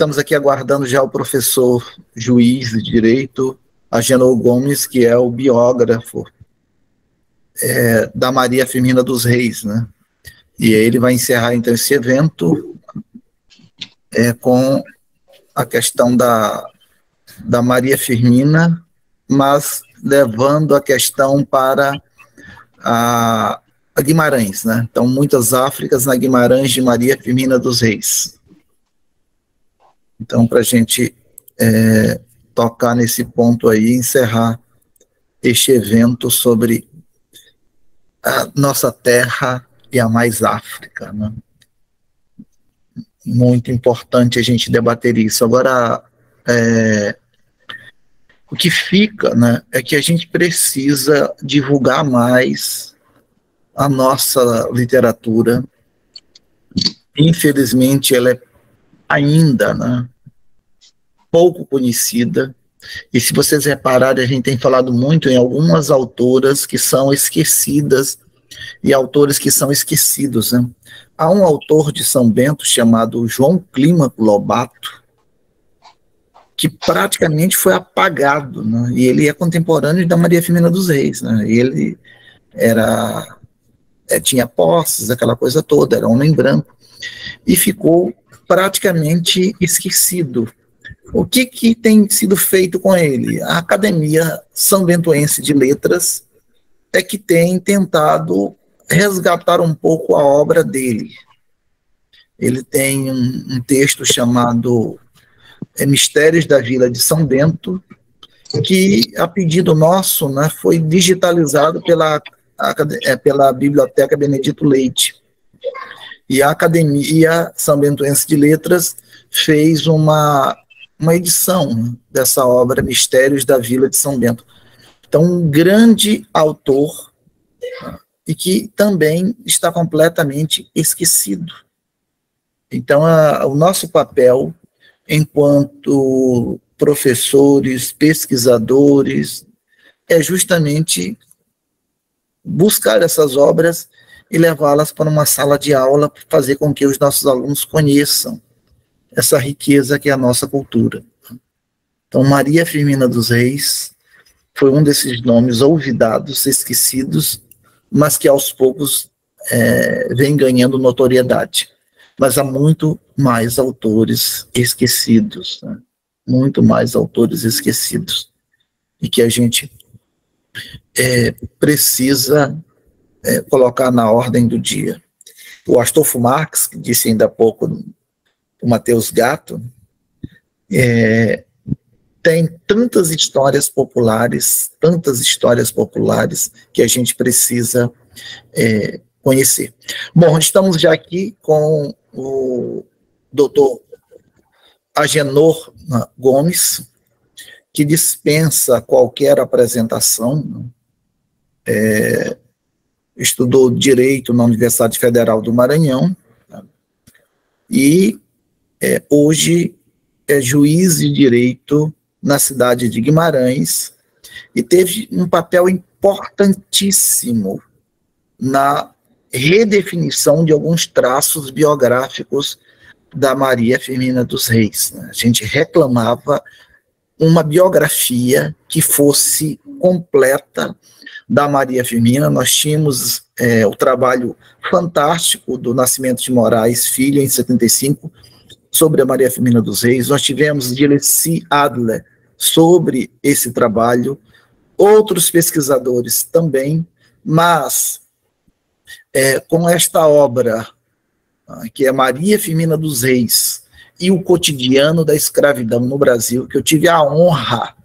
estamos aqui aguardando já o professor juiz de direito, Agenor Gomes, que é o biógrafo da Maria Firmina dos Reis, né? E ele vai encerrar, então, esse evento com a questão da Maria Firmina, mas levando a questão para a Guimarães, né? Então, muitas Áfricas na Guimarães de Maria Firmina dos Reis. Então, para a gente tocar nesse ponto aí, encerrar este evento sobre a nossa terra e a mais África, né? Muito importante a gente debater isso. Agora, o que fica, né, é que a gente precisa divulgar mais a nossa literatura. Infelizmente, ela é ainda, né, pouco conhecida. E se vocês repararem, a gente tem falado muito em algumas autoras que são esquecidas e autores que são esquecidos, né? Há um autor de São Bento chamado João Clímaco Lobato, que praticamente foi apagado, né? E ele é contemporâneo da Maria Firmina dos Reis, né? Ele tinha posses, aquela coisa toda, era homem branco, e ficou praticamente esquecido. O que tem sido feito com ele? A Academia São Bentoense de Letras é que tem tentado resgatar um pouco a obra dele. Ele tem um texto chamado Mistérios da Vila de São Bento, que, a pedido nosso, né, foi digitalizado pela Biblioteca Benedito Leite. E a Academia São Bentoense de Letras fez uma edição dessa obra, Mistérios da Vila de São Bento. Então, um grande autor, e que também está completamente esquecido. Então, o nosso papel, enquanto professores, pesquisadores, é justamente buscar essas obras e levá-las para uma sala de aula, para fazer com que os nossos alunos conheçam essa riqueza que é a nossa cultura. Então, Maria Firmina dos Reis foi um desses nomes olvidados, esquecidos, mas que aos poucos vem ganhando notoriedade. Mas há muito mais autores esquecidos, né? Muito mais autores esquecidos, e que a gente precisa colocar na ordem do dia. O Astolfo Marx, que disse ainda há pouco o Mateus Gatto, tem tantas histórias populares que a gente precisa conhecer. Bom, estamos já aqui com o doutor Agenor Gomes, que dispensa qualquer apresentação, estudou Direito na Universidade Federal do Maranhão, e hoje é juiz de Direito na cidade de Guimarães, e teve um papel importantíssimo na redefinição de alguns traços biográficos da Maria Firmina dos Reis, né? A gente reclamava uma biografia que fosse completa da Maria Firmina. Nós tínhamos o trabalho fantástico do Nascimento de Moraes Filho, em 75, sobre a Maria Firmina dos Reis. Nós tivemos Dileci Adler sobre esse trabalho, outros pesquisadores também, mas com esta obra, que é Maria Firmina dos Reis e o cotidiano da escravidão no Brasil, que eu tive a honra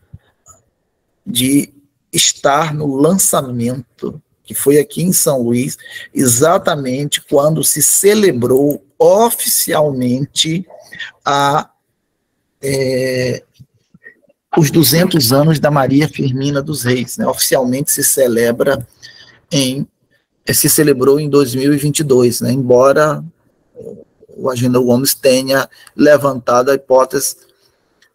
de estar no lançamento, que foi aqui em São Luís, exatamente quando se celebrou oficialmente os 200 anos da Maria Firmina dos Reis, né? Oficialmente se celebrou em 2022, né? Embora o Agenor Gomes tenha levantado a hipótese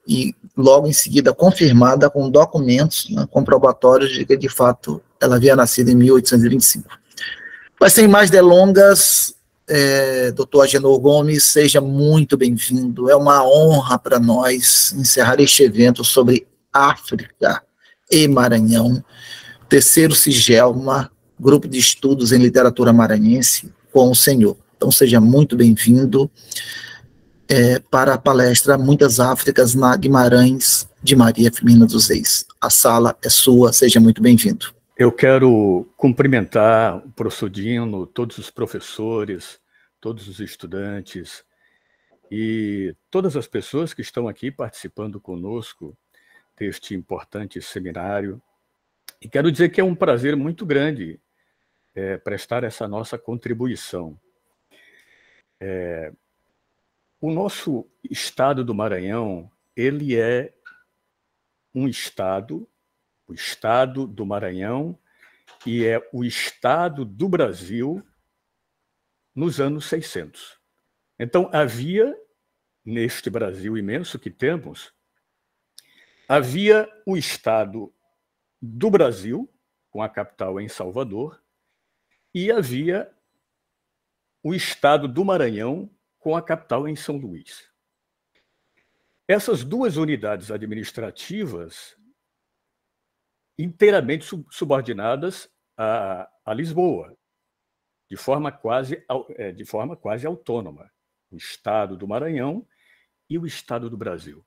e logo em seguida confirmada com documentos, né, comprobatórios de que de fato ela havia nascido em 1825. Mas sem mais delongas, Dr. Agenor Gomes, seja muito bem-vindo. É uma honra para nós encerrar este evento sobre África e Maranhão. Terceiro Cigelma, Grupo de Estudos em Literatura Maranhense, com o senhor. Então, seja muito bem-vindo para a palestra Muitas Áfricas na Guimarães, de Maria Firmina dos Reis. A sala é sua, seja muito bem-vindo. Eu quero cumprimentar o professor Dino, todos os professores, todos os estudantes e todas as pessoas que estão aqui participando conosco deste importante seminário. E quero dizer que é um prazer muito grande prestar essa nossa contribuição. O nosso estado do Maranhão, ele é um estado, o estado do Maranhão, e é o estado do Brasil nos anos 600. Então, havia, neste Brasil imenso que temos, havia o estado do Brasil, com a capital em Salvador, e havia o estado do Maranhão, com a capital em São Luís. Essas duas unidades administrativas inteiramente subordinadas a Lisboa, de forma quase autônoma, o estado do Maranhão e o estado do Brasil.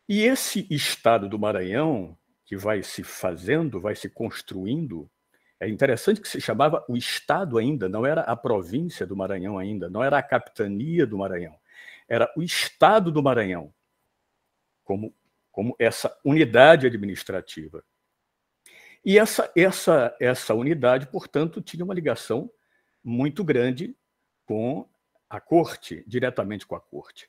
E esse estado do Maranhão, que vai se fazendo, vai se construindo, é interessante que se chamava o estado ainda, não era a província do Maranhão ainda, não era a capitania do Maranhão, era o estado do Maranhão, como essa unidade administrativa. E essa unidade, portanto, tinha uma ligação muito grande com a corte, diretamente com a corte.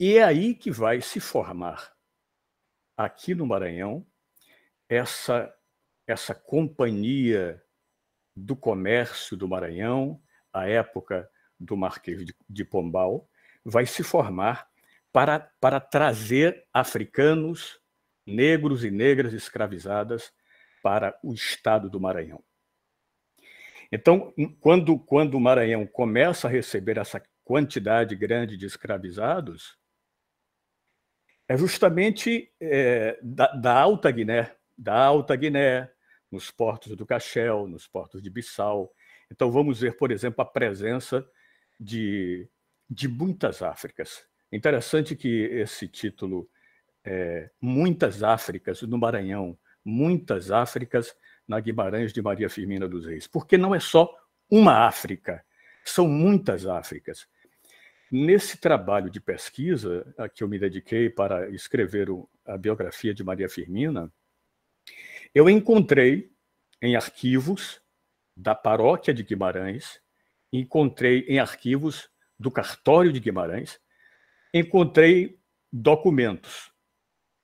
E é aí que vai se formar, aqui no Maranhão, essa companhia do comércio do Maranhão, a época do Marquês de Pombal, vai se formar para trazer africanos, negros e negras escravizadas para o estado do Maranhão. Então, quando o Maranhão começa a receber essa quantidade grande de escravizados, é justamente da Alta Guiné, nos portos do Cachel, nos portos de Bissau. Então, vamos ver, por exemplo, a presença de muitas Áfricas. Interessante que esse título, Muitas Áfricas no Maranhão, Muitas Áfricas na Guimarães de Maria Firmina dos Reis, porque não é só uma África, são muitas Áfricas. Nesse trabalho de pesquisa a que eu me dediquei para escrever a biografia de Maria Firmina, eu encontrei em arquivos da paróquia de Guimarães, encontrei em arquivos do cartório de Guimarães, encontrei documentos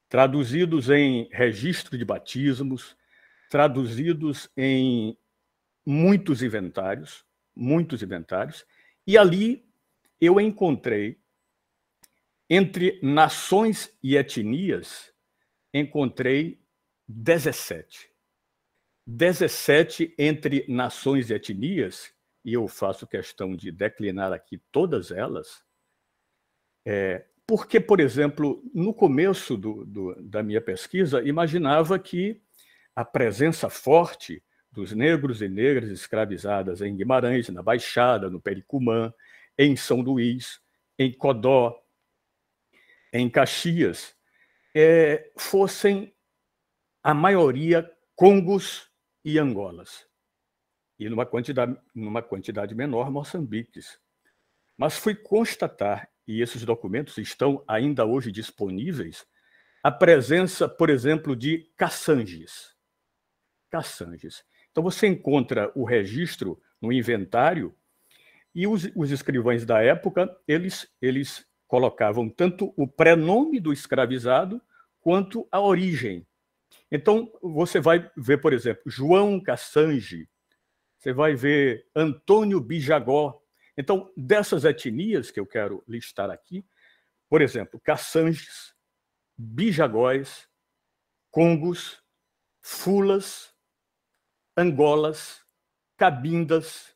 traduzidos em registro de batismos, traduzidos em muitos inventários, e ali eu encontrei, entre nações e etnias, encontrei 17. 17 entre nações e etnias, e eu faço questão de declinar aqui todas elas, porque, por exemplo, no começo da minha pesquisa, imaginava que a presença forte dos negros e negras escravizadas em Guimarães, na Baixada, no Pericumã, em São Luís, em Codó, em Caxias, fossem a maioria congos e angolas, e numa quantidade menor, moçambiques. Mas fui constatar, e esses documentos estão ainda hoje disponíveis, a presença, por exemplo, de caçanges. Então, você encontra o registro no inventário, e os escrivães da época, eles colocavam tanto o prenome do escravizado quanto a origem. Então, você vai ver, por exemplo, João Caçange, você vai ver Antônio Bijagó. Então, dessas etnias que eu quero listar aqui, por exemplo, Caçanges, Bijagóis, Congos, Fulas, Angolas, Cabindas,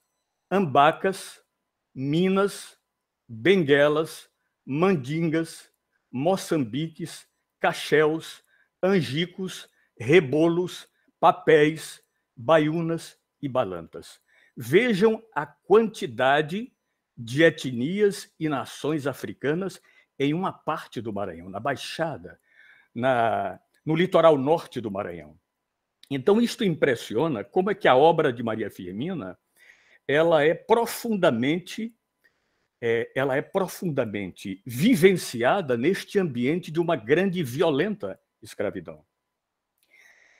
ambacas, minas, benguelas, mandingas, moçambiques, cacheus, angicos, rebolos, papéis, baiunas e balantas. Vejam a quantidade de etnias e nações africanas em uma parte do Maranhão, na Baixada, no litoral norte do Maranhão. Então, isto impressiona como é que a obra de Maria Firmina ela é profundamente vivenciada neste ambiente de uma grande e violenta escravidão.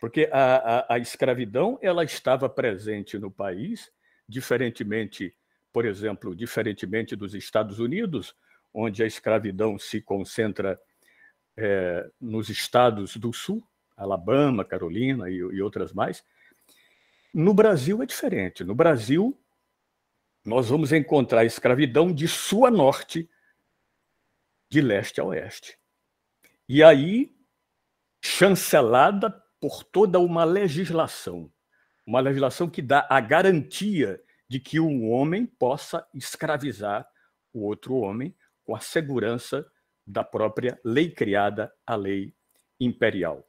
Porque a escravidão ela estava presente no país, diferentemente, por exemplo, diferentemente dos Estados Unidos, onde a escravidão se concentra nos estados do Sul, Alabama, Carolina e outras mais. No Brasil é diferente. No Brasil, nós vamos encontrar a escravidão de sul a norte, de leste a oeste. E aí, chancelada por toda uma legislação que dá a garantia de que um homem possa escravizar o outro homem com a segurança da própria lei criada, a lei imperial.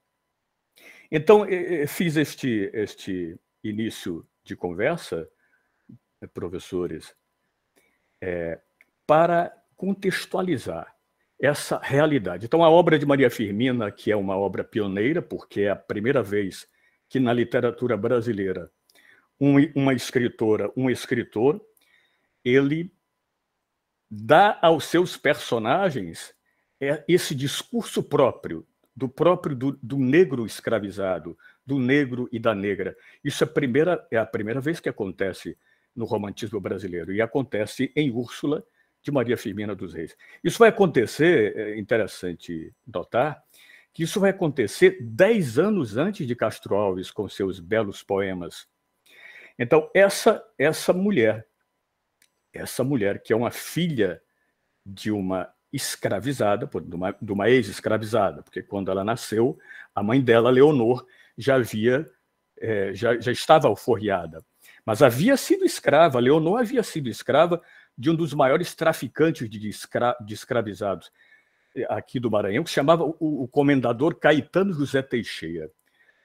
Então, fiz este início de conversa, professores, para contextualizar essa realidade. Então, a obra de Maria Firmina, que é uma obra pioneira, porque é a primeira vez que na literatura brasileira uma escritora, um escritor, ele dá aos seus personagens esse discurso próprio do negro escravizado, do negro e da negra. Isso é a primeira vez que acontece no romantismo brasileiro, e acontece em Úrsula, de Maria Firmina dos Reis. Isso vai acontecer, é interessante notar, que isso vai acontecer 10 anos antes de Castro Alves, com seus belos poemas. Então, essa mulher, que é uma filha de uma escravizada, de uma ex-escravizada, porque quando ela nasceu, a mãe dela, Leonor, já estava alforriada, mas havia sido escrava. Leonor havia sido escrava de um dos maiores traficantes de escravizados aqui do Maranhão, que se chamava o comendador Caetano José Teixeira.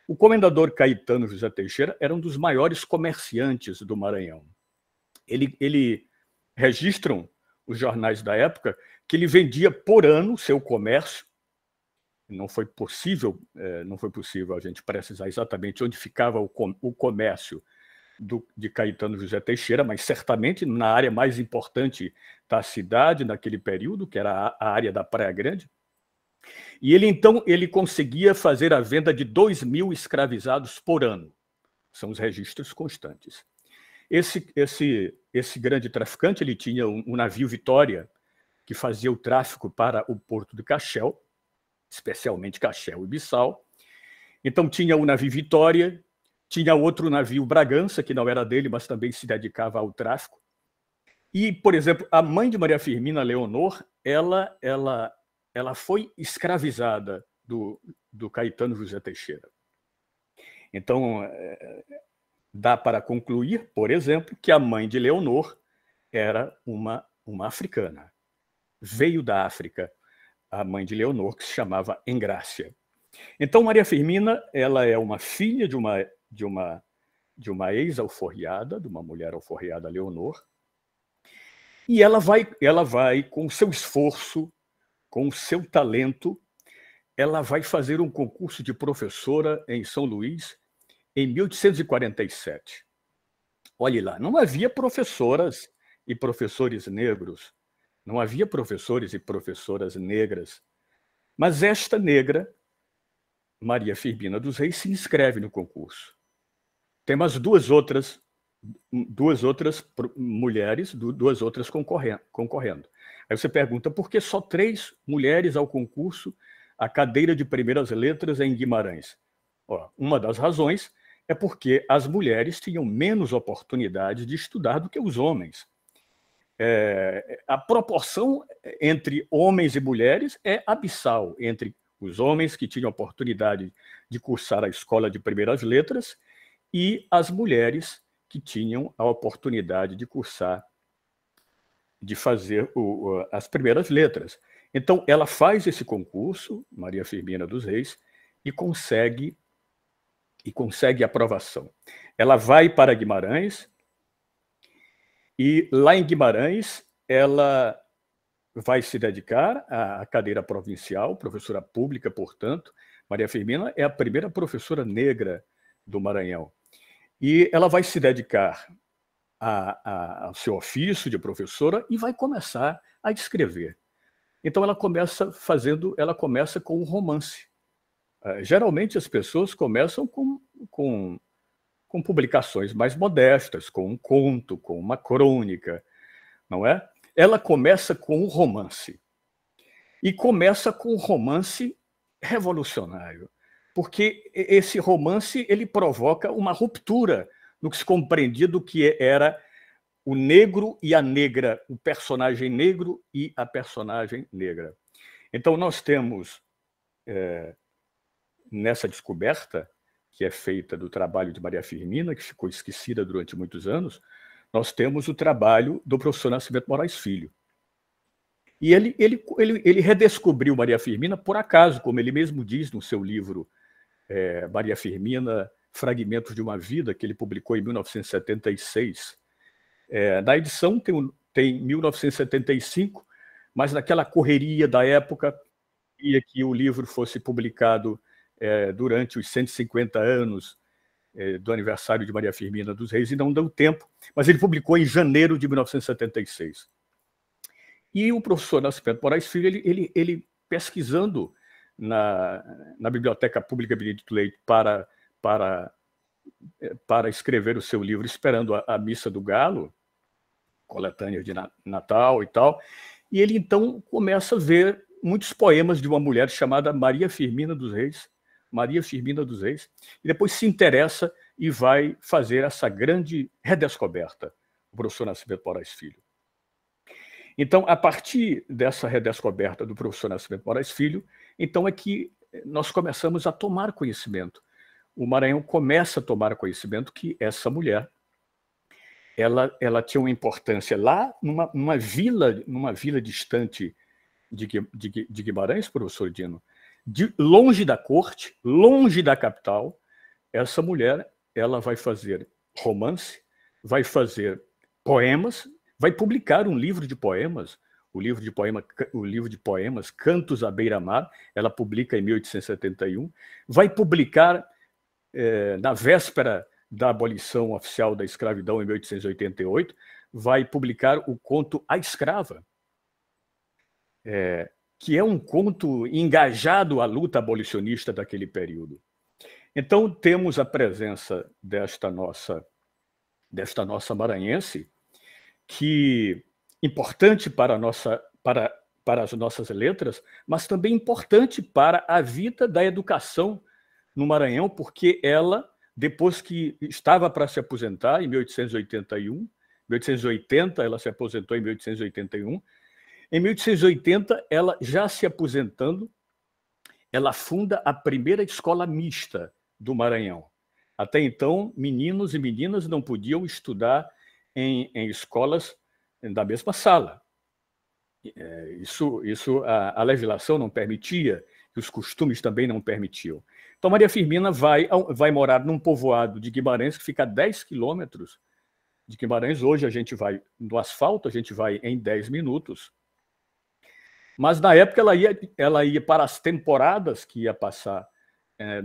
O comendador Caetano José Teixeira era um dos maiores comerciantes do Maranhão. Ele registram os jornais da época que ele vendia por ano seu comércio. Não foi possível a gente precisar exatamente onde ficava o comércio de Caetano José Teixeira, mas certamente na área mais importante da cidade naquele período, que era a área da Praia Grande. E ele conseguia fazer a venda de 2.000 escravizados por ano. São os registros constantes. Esse grande traficante, ele tinha um navio Vitória, que fazia o tráfico para o porto de Caxel, especialmente Caxel e Bissau. Então tinha o navio Vitória, tinha outro navio Bragança, que não era dele, mas também se dedicava ao tráfico. E, por exemplo, a mãe de Maria Firmina, Leonor, ela foi escravizada do Caetano José Teixeira. Então, dá para concluir, por exemplo, que a mãe de Leonor era uma africana. Veio da África a mãe de Leonor, que se chamava Engrácia. Então, Maria Firmina, ela é uma filha de uma ex-alforriada, de uma mulher alforriada, Leonor, e ela vai com o seu esforço, com o seu talento, ela vai fazer um concurso de professora em São Luís em 1847. Olhe lá, não havia professoras e professores negros, não havia professores e professoras negras, mas esta negra, Maria Firmina dos Reis, se inscreve no concurso. Tem mais duas outras mulheres, duas outras concorrendo. Aí você pergunta, por que só 3 mulheres ao concurso, a cadeira de primeiras letras em Guimarães? Uma das razões é porque as mulheres tinham menos oportunidades de estudar do que os homens. A proporção entre homens e mulheres é abissal, entre os homens que tinham oportunidade de cursar a escola de primeiras letras e as mulheres que tinham a oportunidade de cursar, de fazer as primeiras letras. Então, ela faz esse concurso, Maria Firmina dos Reis, e consegue aprovação. Ela vai para Guimarães, e lá em Guimarães ela vai se dedicar à cadeira provincial, professora pública, portanto. Maria Firmina é a primeira professora negra do Maranhão. E ela vai se dedicar ao seu ofício de professora e vai começar a escrever. Então ela começa com um romance. Geralmente as pessoas começam com publicações mais modestas, com um conto, com uma crônica, não é? Ela começa com um romance. E começa com um romance revolucionário, porque esse romance ele provoca uma ruptura no que se compreendia do que era o negro e a negra, o personagem negro e a personagem negra. Então, nós temos, nessa descoberta, que é feita do trabalho de Maria Firmina, que ficou esquecida durante muitos anos, nós temos o trabalho do professor Nascimento Moraes Filho. E ele redescobriu Maria Firmina por acaso, como ele mesmo diz no seu livro Maria Firmina, Fragmentos de uma Vida, que ele publicou em 1976. Na edição tem 1975, mas naquela correria da época, queria que o livro fosse publicado durante os 150 anos do aniversário de Maria Firmina dos Reis, e não deu tempo, mas ele publicou em janeiro de 1976. E o professor Nascimento Moraes Filho, ele pesquisando na Biblioteca Pública Benedito Leite para escrever o seu livro, esperando a Missa do Galo, coletânea de Natal e tal, e ele então começa a ver muitos poemas de uma mulher chamada Maria Firmina dos Reis, e depois se interessa e vai fazer essa grande redescoberta, o professor Nascimento Moraes Filho. Então, a partir dessa redescoberta do professor Nascimento Moraes Filho, então é que nós começamos a tomar conhecimento. O Maranhão começa a tomar conhecimento que essa mulher, ela tinha uma importância lá numa vila distante de Guimarães, professor Dino, longe da corte, longe da capital. Essa mulher, ela vai fazer romance, vai fazer poemas, vai publicar um livro de poemas, o livro de poemas Cantos à Beira-Mar, ela publica em 1871, vai publicar na véspera da abolição oficial da escravidão em 1888, vai publicar o conto A Escrava, que é um conto engajado à luta abolicionista daquele período. Então, temos a presença desta nossa maranhense, que importante para as nossas letras, mas também importante para a vida da educação no Maranhão, porque ela, depois que estava para se aposentar, em 1880, ela se aposentou em 1881, em 1880, ela já se aposentando, ela funda a primeira escola mista do Maranhão. Até então, meninos e meninas não podiam estudar em escolas da mesma sala. Isso a legislação não permitia, e os costumes também não permitiam. Então, Maria Firmina vai morar num povoado de Guimarães, que fica a 10 quilômetros de Guimarães. Hoje a gente vai no asfalto, a gente vai em 10 minutos. Mas, na época, ela ia para as temporadas que ia passar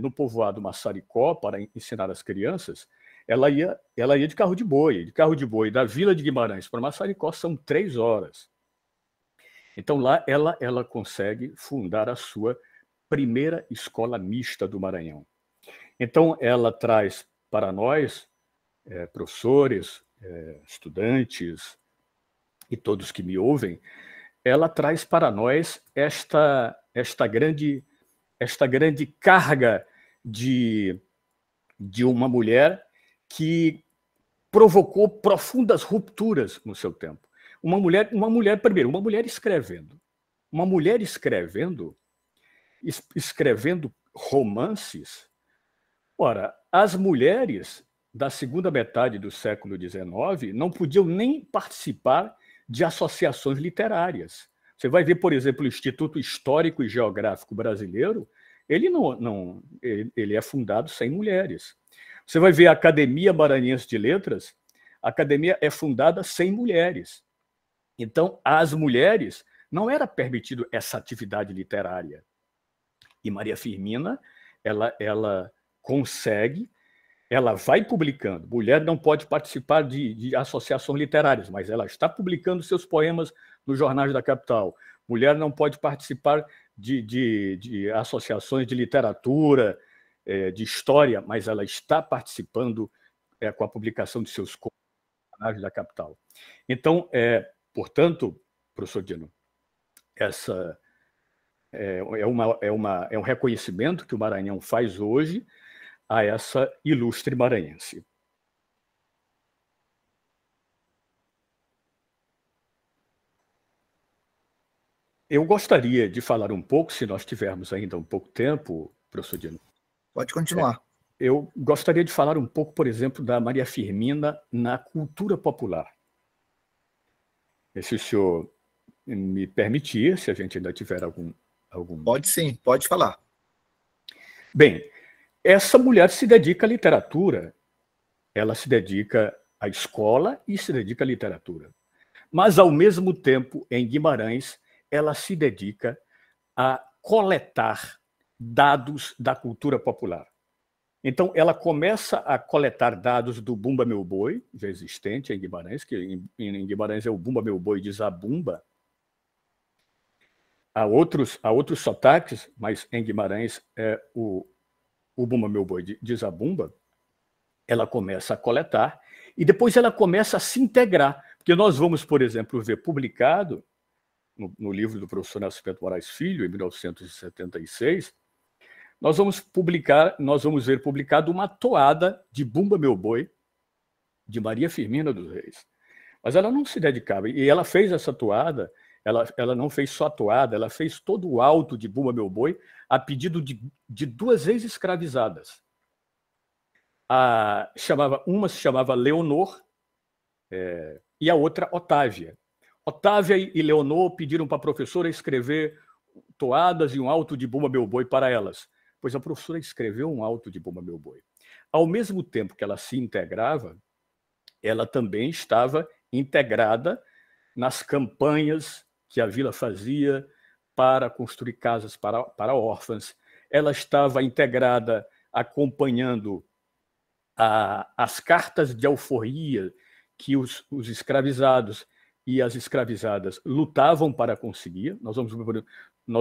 no povoado Massaricó para ensinar as crianças. Ela ia de carro de boi. De carro de boi da Vila de Guimarães para Massaricó são 3 horas. Então, lá ela consegue fundar a sua primeira escola mista do Maranhão. Então, ela traz para nós, professores, estudantes e todos que me ouvem, ela traz para nós esta grande carga de uma mulher que provocou profundas rupturas no seu tempo. Uma mulher escrevendo. Uma mulher escrevendo romances. Ora, as mulheres da segunda metade do século XIX não podiam nem participar de associações literárias. Você vai ver, por exemplo, o Instituto Histórico e Geográfico Brasileiro, ele é fundado sem mulheres. Você vai ver a Academia Maranhense de Letras, a academia é fundada sem mulheres. Então, às mulheres não era permitido essa atividade literária. E Maria Firmina, ela consegue, ela vai publicando. Mulher não pode participar de associações literárias, mas ela está publicando seus poemas nos jornais da capital. Mulher não pode participar de associações de literatura, de história, mas ela está participando com a publicação de seus jornais da capital. Então, portanto, professor Dino, essa é um reconhecimento que o Maranhão faz hoje a essa ilustre maranhense. Eu gostaria de falar um pouco, se nós tivermos ainda um pouco tempo, professor Dino. Pode continuar. Eu gostaria de falar um pouco, por exemplo, da Maria Firmina na cultura popular. Se o senhor me permitir, se a gente ainda tiver algum... Pode sim, pode falar. Bem, essa mulher se dedica à literatura, ela se dedica à escola e se dedica à literatura. Mas, ao mesmo tempo, em Guimarães, ela se dedica a coletar dados da cultura popular. Então, ela começa a coletar dados do Bumba Meu Boi, já existente em Guimarães, que em Guimarães é o Bumba Meu Boi de Zabumba. Há outros sotaques, mas em Guimarães é o Bumba Meu Boi de Zabumba. Ela começa a coletar e depois ela começa a se integrar. Porque nós vamos, por exemplo, ver publicado no livro do professor Nascimento Moraes Filho, em 1976, nós vamos ver publicado uma toada de Bumba Meu Boi, de Maria Firmina dos Reis. Mas ela não se dedicava, e ela fez essa toada, ela não fez só a toada, ela fez todo o auto de Bumba Meu Boi a pedido de duas ex-escravizadas. Uma se chamava Leonor e a outra Otávia. Otávia e Leonor pediram para a professora escrever toadas e um auto de Bumba Meu Boi para elas, pois a professora escreveu um auto de Bumba Meu Boi. Ao mesmo tempo que ela se integrava, ela também estava integrada nas campanhas que a vila fazia para construir casas para órfãs. Ela estava integrada acompanhando as cartas de alforria que os escravizados e as escravizadas lutavam para conseguir. Nós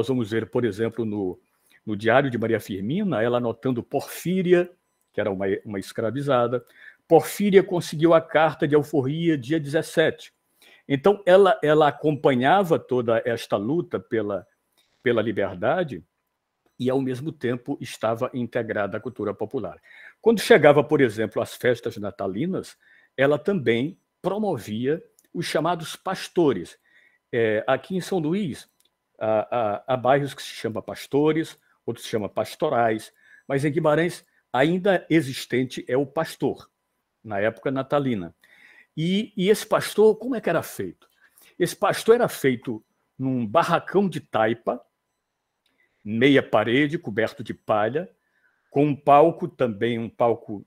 vamos ver, por exemplo, no Diário de Maria Firmina, ela anotando Porfíria, que era uma escravizada. Porfíria conseguiu a carta de alforria dia 17. Então, ela acompanhava toda esta luta pela liberdade e, ao mesmo tempo, estava integrada à cultura popular. Quando chegava, por exemplo, às festas natalinas, ela também promovia os chamados pastores. Aqui em São Luís, há bairros que se chamam pastores, outros se chamam pastorais, mas em Guimarães ainda existente é o pastor, na época natalina. E esse pastor, como é que era feito? Esse pastor era feito num barracão de taipa, meia parede, coberto de palha, com um palco também, um palco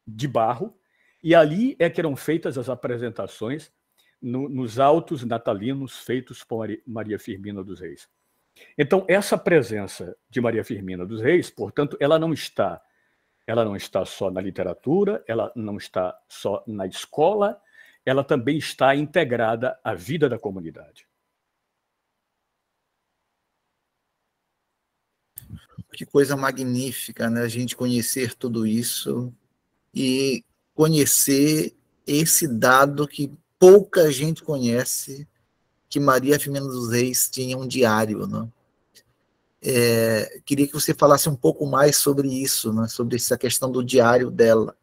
de barro, e ali é que eram feitas as apresentações nos autos natalinos feitos por Maria Firmina dos Reis. Então, essa presença de Maria Firmina dos Reis, portanto, ela não está só na literatura, ela não está só na escola, ela também está integrada à vida da comunidade. Que coisa magnífica, né? A gente conhecer tudo isso e conhecer esse dado que pouca gente conhece, que Maria Firmina dos Reis tinha um diário, né? Queria que você falasse um pouco mais sobre isso, né? Sobre essa questão do diário dela.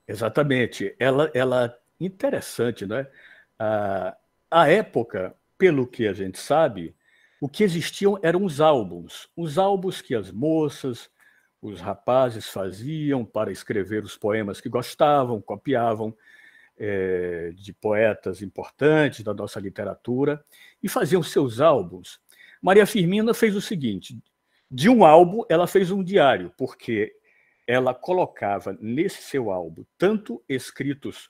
Exatamente. Ela interessante, né? A época, pelo que a gente sabe, o que existiam eram os álbuns que as moças, os rapazes faziam para escrever os poemas que gostavam, copiavam de poetas importantes da nossa literatura e faziam seus álbuns. Maria Firmina fez o seguinte: de um álbum, ela fez um diário, porque ela colocava nesse seu álbum tanto escritos,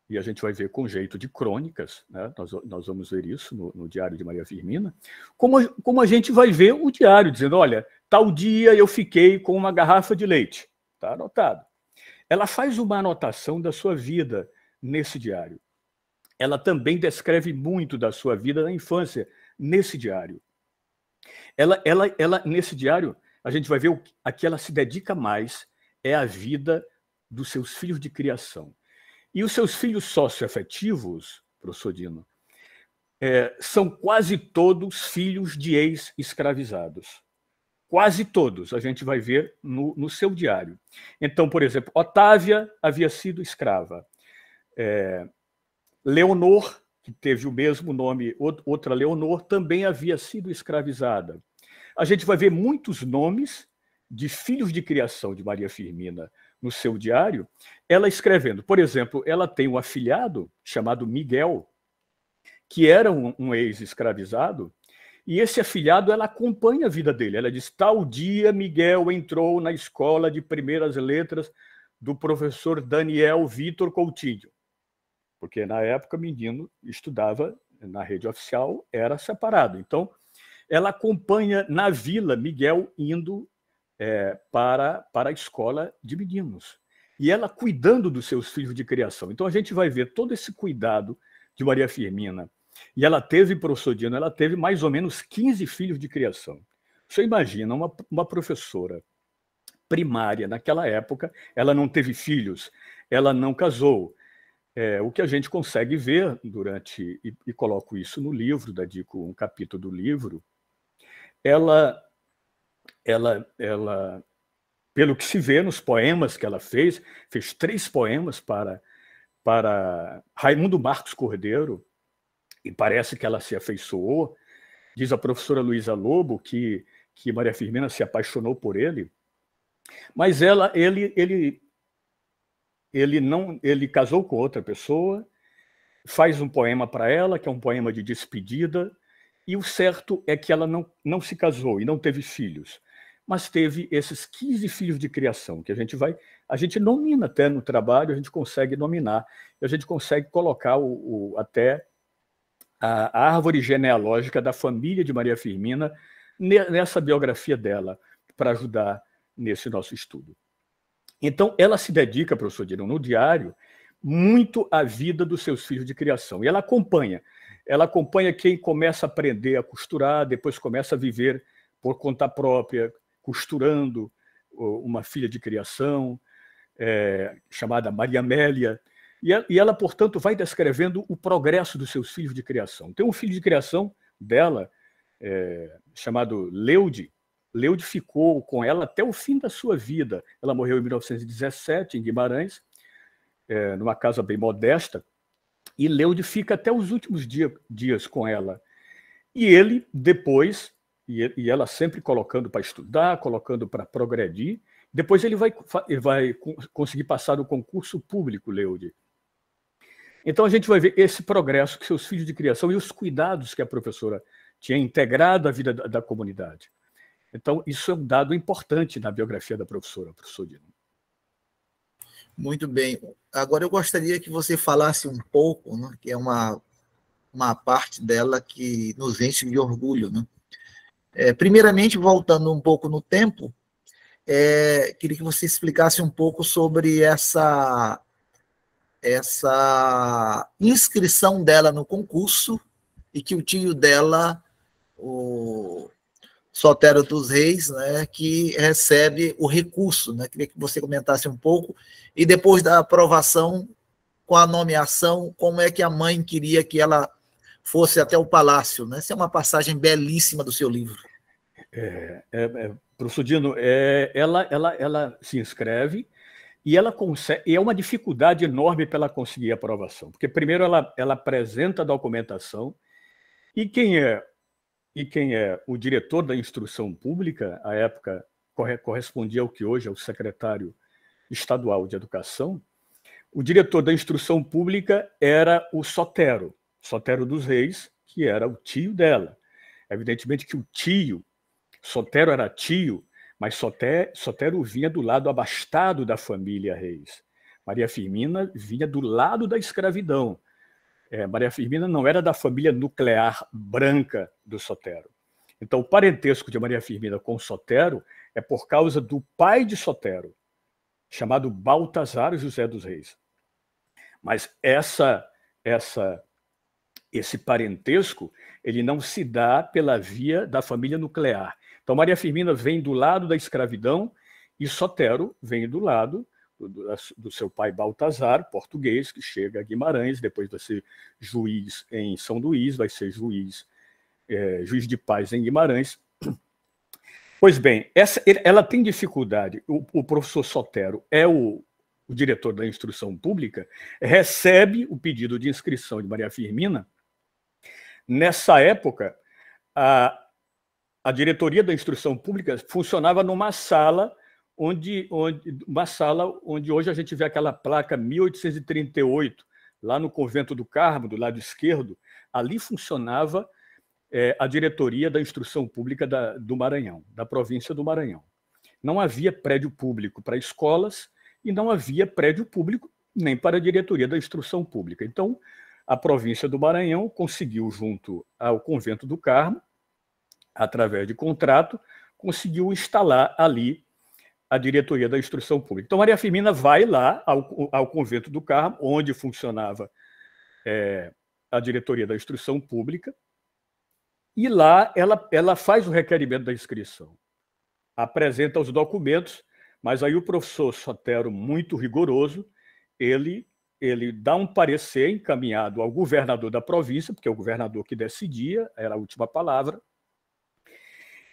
e a gente vai ver com jeito de crônicas, né? Nós vamos ver isso no Diário de Maria Firmina, como a gente vai ver o diário, dizendo, olha, tal dia eu fiquei com uma garrafa de leite. Está anotado. Ela faz uma anotação da sua vida nesse diário. Ela também descreve muito da sua vida na infância nesse diário. Nesse diário, a gente vai ver a que ela se dedica mais é a vida dos seus filhos de criação. E os seus filhos socioafetivos, professor Dino, são quase todos filhos de ex-escravizados. Quase todos, a gente vai ver no seu diário. Então, por exemplo, Otávia havia sido escrava. Leonor, que teve o mesmo nome, outra Leonor, também havia sido escravizada. A gente vai ver muitos nomes de filhos de criação de Maria Firmina no seu diário, ela escrevendo. Por exemplo, ela tem um afilhado chamado Miguel, que era um ex-escravizado, e esse afilhado, ela acompanha a vida dele. Ela diz, tal dia Miguel entrou na escola de primeiras letras do professor Daniel Vitor Coutinho. Porque, na época, o menino estudava na rede oficial, era separado. Então, ela acompanha na vila Miguel indo para a escola de meninos. E ela cuidando dos seus filhos de criação. Então, a gente vai ver todo esse cuidado de Maria Firmina. E ela teve, professor Dino, ela teve mais ou menos 15 filhos de criação. Você imagina, uma professora primária naquela época, ela não teve filhos, ela não casou. O que a gente consegue ver durante, e coloco isso no livro, dedico um capítulo do livro, ela, pelo que se vê nos poemas que ela fez 3 poemas para Raimundo Marcos Cordeiro, e parece que ela se afeiçoou. Diz a professora Luísa Lobo que Maria Firmina se apaixonou por ele, mas ele casou com outra pessoa, faz um poema para ela, que é um poema de despedida, e o certo é que ela não se casou e não teve filhos, mas teve esses 15 filhos de criação, que a gente nomina até no trabalho, a gente consegue nominar, e a gente consegue colocar até a árvore genealógica da família de Maria Firmina nessa biografia dela, para ajudar nesse nosso estudo. Então, ela se dedica, professor Dino, no diário, muito à vida dos seus filhos de criação. E ela acompanha quem começa a aprender a costurar, depois começa a viver por conta própria, costurando, uma filha de criação, chamada Maria Amélia. E ela, portanto, vai descrevendo o progresso dos seus filhos de criação. Tem um filho de criação dela, chamado Leude. Leude ficou com ela até o fim da sua vida. Ela morreu em 1917, em Guimarães, numa casa bem modesta, e Leude fica até os últimos dias com ela. E ele, depois, e ela sempre colocando para estudar, colocando para progredir, depois ele vai conseguir passar no concurso público, Leude. Então, a gente vai ver esse progresso que seus filhos de criação e os cuidados que a professora tinha integrado à vida da comunidade. Então, isso é um dado importante na biografia da professora, professor Dino. Muito bem. Agora, eu gostaria que você falasse um pouco, né, que é uma parte dela que nos enche de orgulho. Né? Primeiramente, voltando um pouco no tempo, queria que você explicasse um pouco sobre essa inscrição dela no concurso e que o tio dela, o Sotero dos Reis, né, que recebe o recurso. Né? Queria que você comentasse um pouco. E depois da aprovação, com a nomeação, como é que a mãe queria que ela fosse até o palácio. Né? Essa é uma passagem belíssima do seu livro. Professor Dino, ela se inscreve e ela consegue, e é uma dificuldade enorme para ela conseguir a aprovação, porque primeiro ela apresenta a documentação, e quem é o diretor da instrução pública, à época correspondia ao que hoje é o secretário estadual de Educação, o diretor da instrução pública era o Sotero dos Reis, que era o tio dela. Evidentemente que o tio, Sotero era tio, mas Sotero vinha do lado abastado da família Reis. Maria Firmina vinha do lado da escravidão. Maria Firmina não era da família nuclear branca do Sotero. Então, o parentesco de Maria Firmina com Sotero é por causa do pai de Sotero, chamado Baltazar José dos Reis. Mas esse parentesco ele não se dá pela via da família nuclear. Então, Maria Firmina vem do lado da escravidão e Sotero vem do lado do seu pai Baltazar, português, que chega a Guimarães, depois vai ser juiz em São Luís, vai ser juiz de paz em Guimarães. Pois bem, ela tem dificuldade. O professor Sotero é o diretor da instrução pública, recebe o pedido de inscrição de Maria Firmina. Nessa época, a diretoria da instrução pública funcionava numa sala onde hoje a gente vê aquela placa 1838, lá no Convento do Carmo, do lado esquerdo. Ali funcionava a diretoria da instrução pública do Maranhão, da província do Maranhão. Não havia prédio público para escolas e não havia prédio público nem para a diretoria da instrução pública. Então, a província do Maranhão conseguiu, junto ao Convento do Carmo, através de contrato, conseguiu instalar ali a diretoria da instrução pública. Então, Maria Firmina vai lá ao Convento do Carmo, onde funcionava a diretoria da instrução pública, e lá ela faz o requerimento da inscrição, apresenta os documentos, mas aí o professor Sotero, muito rigoroso, ele dá um parecer encaminhado ao governador da província, porque é o governador que decidia, era a última palavra,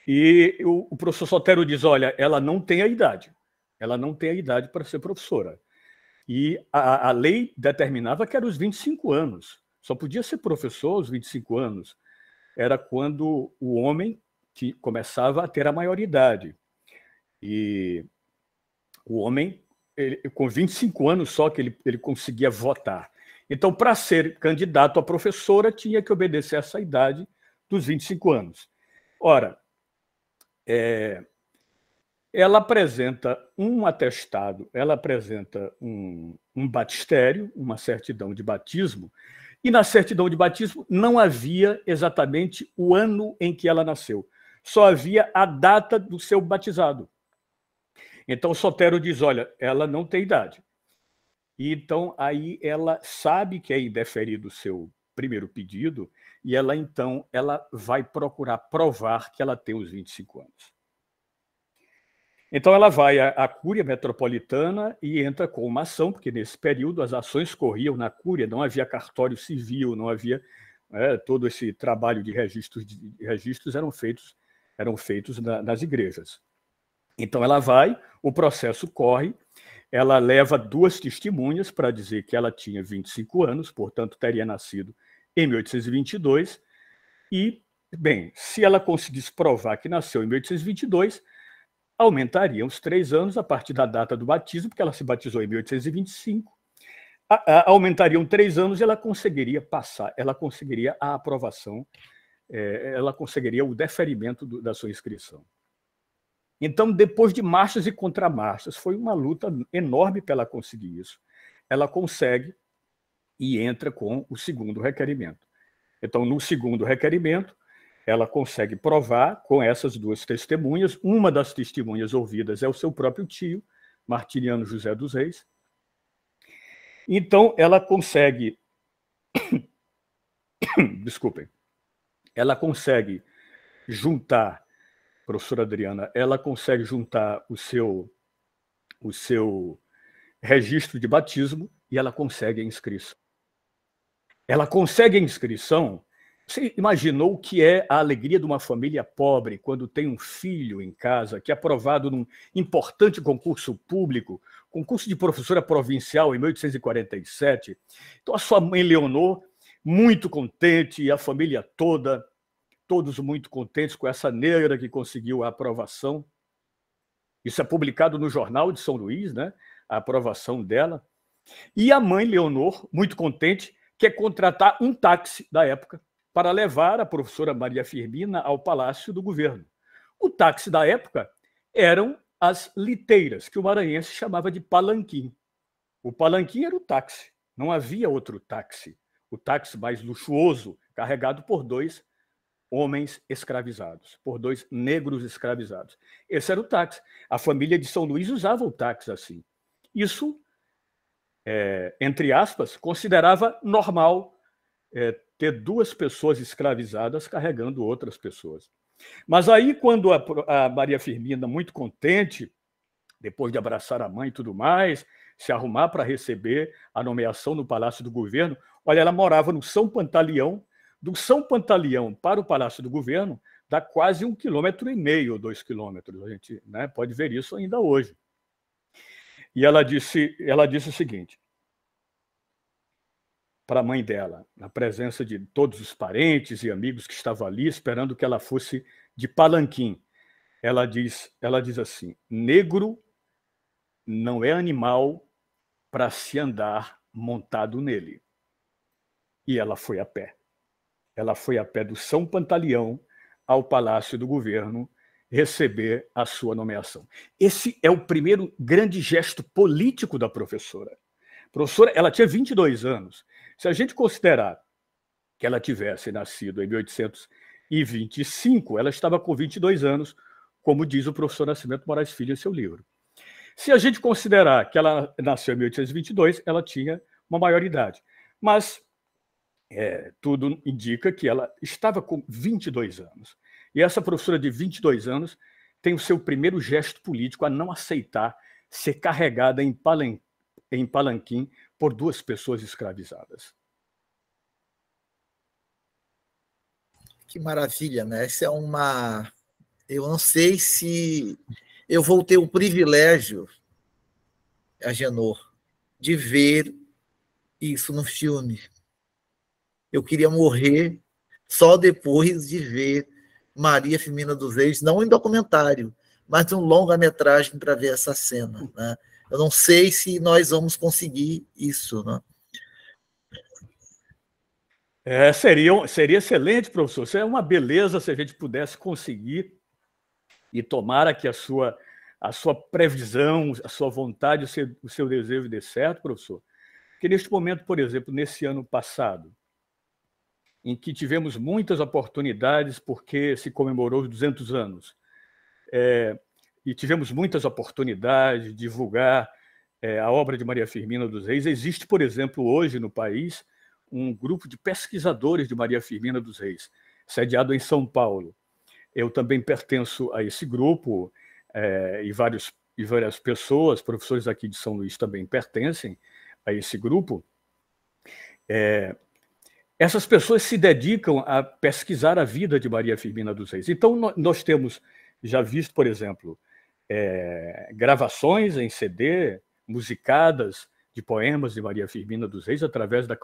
e o professor Sotero diz, olha, ela não tem a idade para ser professora. E a lei determinava que era os 25 anos, só podia ser professor aos 25 anos, era quando o homem que começava a ter a maioridade. E o homem, com 25 anos só que ele conseguia votar. Então, para ser candidato a professora, tinha que obedecer essa idade dos 25 anos. Ora, ela apresenta um atestado, ela apresenta um batistério, uma certidão de batismo, e na certidão de batismo não havia exatamente o ano em que ela nasceu, só havia a data do seu batizado. Então, Sotero diz, olha, ela não tem idade. E então, aí ela sabe que é indeferido o seu primeiro pedido, e ela vai procurar provar que ela tem os 25 anos. Então, ela vai à Cúria Metropolitana e entra com uma ação, porque nesse período as ações corriam na Cúria, não havia cartório civil, não havia todo esse trabalho de registros eram feitos nas igrejas. Então, ela vai, o processo corre, ela leva 2 testemunhas para dizer que ela tinha 25 anos, portanto, teria nascido em 1822, e, bem, se ela conseguisse provar que nasceu em 1822, aumentariam os 3 anos a partir da data do batismo, porque ela se batizou em 1825, aumentariam 3 anos e ela conseguiria passar, ela conseguiria a aprovação, ela conseguiria o deferimento da sua inscrição. Então, depois de marchas e contramarchas, foi uma luta enorme para ela conseguir isso. Ela consegue e entra com o segundo requerimento. Então, no segundo requerimento, ela consegue provar com essas 2 testemunhas. Uma das testemunhas ouvidas é o seu próprio tio, Martiniano José dos Reis. Então, ela consegue... Desculpem. Ela consegue juntar, professora Adriana, ela consegue juntar o seu registro de batismo e ela consegue a inscrição. Ela consegue a inscrição. Você imaginou o que é a alegria de uma família pobre quando tem um filho em casa que é aprovado num importante concurso público, concurso de professora provincial em 1847? Então, a sua mãe Leonor, muito contente, e a família toda, todos muito contentes com essa negra que conseguiu a aprovação. Isso é publicado no Jornal de São Luís, né? A aprovação dela. E a mãe, Leonor, muito contente, quer contratar um táxi da época para levar a professora Maria Firmina ao Palácio do Governo. O táxi da época eram as liteiras, que o maranhense chamava de palanquim. O palanquim era o táxi, não havia outro táxi. O táxi mais luxuoso, carregado por 2 homens escravizados, por 2 negros escravizados. Esse era o táxi. A família de São Luís usava o táxi assim. Isso, entre aspas, considerava normal ter 2 pessoas escravizadas carregando outras pessoas. Mas aí, quando a Maria Firmina, muito contente, depois de abraçar a mãe e tudo mais, se arrumar para receber a nomeação no Palácio do Governo, olha, ela morava no São Pantaleão. Do São Pantaleão para o Palácio do Governo dá quase 1,5 km ou 2 km. A gente, né, pode ver isso ainda hoje. E ela disse o seguinte para a mãe dela, na presença de todos os parentes e amigos que estavam ali, esperando que ela fosse de palanquim. Ela diz assim: negro não é animal para se andar montado nele. E ela foi a pé. Ela foi a pé do São Pantaleão ao Palácio do Governo receber a sua nomeação. Esse é o primeiro grande gesto político da professora. A professora, ela tinha 22 anos. Se a gente considerar que ela tivesse nascido em 1825, ela estava com 22 anos, como diz o professor Nascimento Moraes Filho em seu livro. Se a gente considerar que ela nasceu em 1822, ela tinha uma maioridade. Mas tudo indica que ela estava com 22 anos. E essa professora de 22 anos tem o seu primeiro gesto político a não aceitar ser carregada em palanquim por 2 pessoas escravizadas. Que maravilha, né? Essa é uma... Eu não sei se eu vou ter o privilégio, Agenor, de ver isso no filme. Eu queria morrer só depois de ver Maria Firmina dos Reis, não em documentário, mas em um longa-metragem para ver essa cena, né? Eu não sei se nós vamos conseguir isso, né? Seria excelente, professor. Seria uma beleza se a gente pudesse conseguir, e tomara que a sua previsão, a sua vontade, o seu desejo dê certo, professor. Porque neste momento, por exemplo, nesse ano passado, em que tivemos muitas oportunidades, porque se comemorou os 200 anos, e tivemos muitas oportunidades de divulgar a obra de Maria Firmina dos Reis. Existe, por exemplo, hoje no país, um grupo de pesquisadores de Maria Firmina dos Reis, sediado em São Paulo. Eu também pertenço a esse grupo, e várias pessoas, professores aqui de São Luís também pertencem a esse grupo. Essas pessoas se dedicam a pesquisar a vida de Maria Firmina dos Reis. Então, nós temos já visto, por exemplo, gravações em CD, musicadas, de poemas de Maria Firmina dos Reis, através da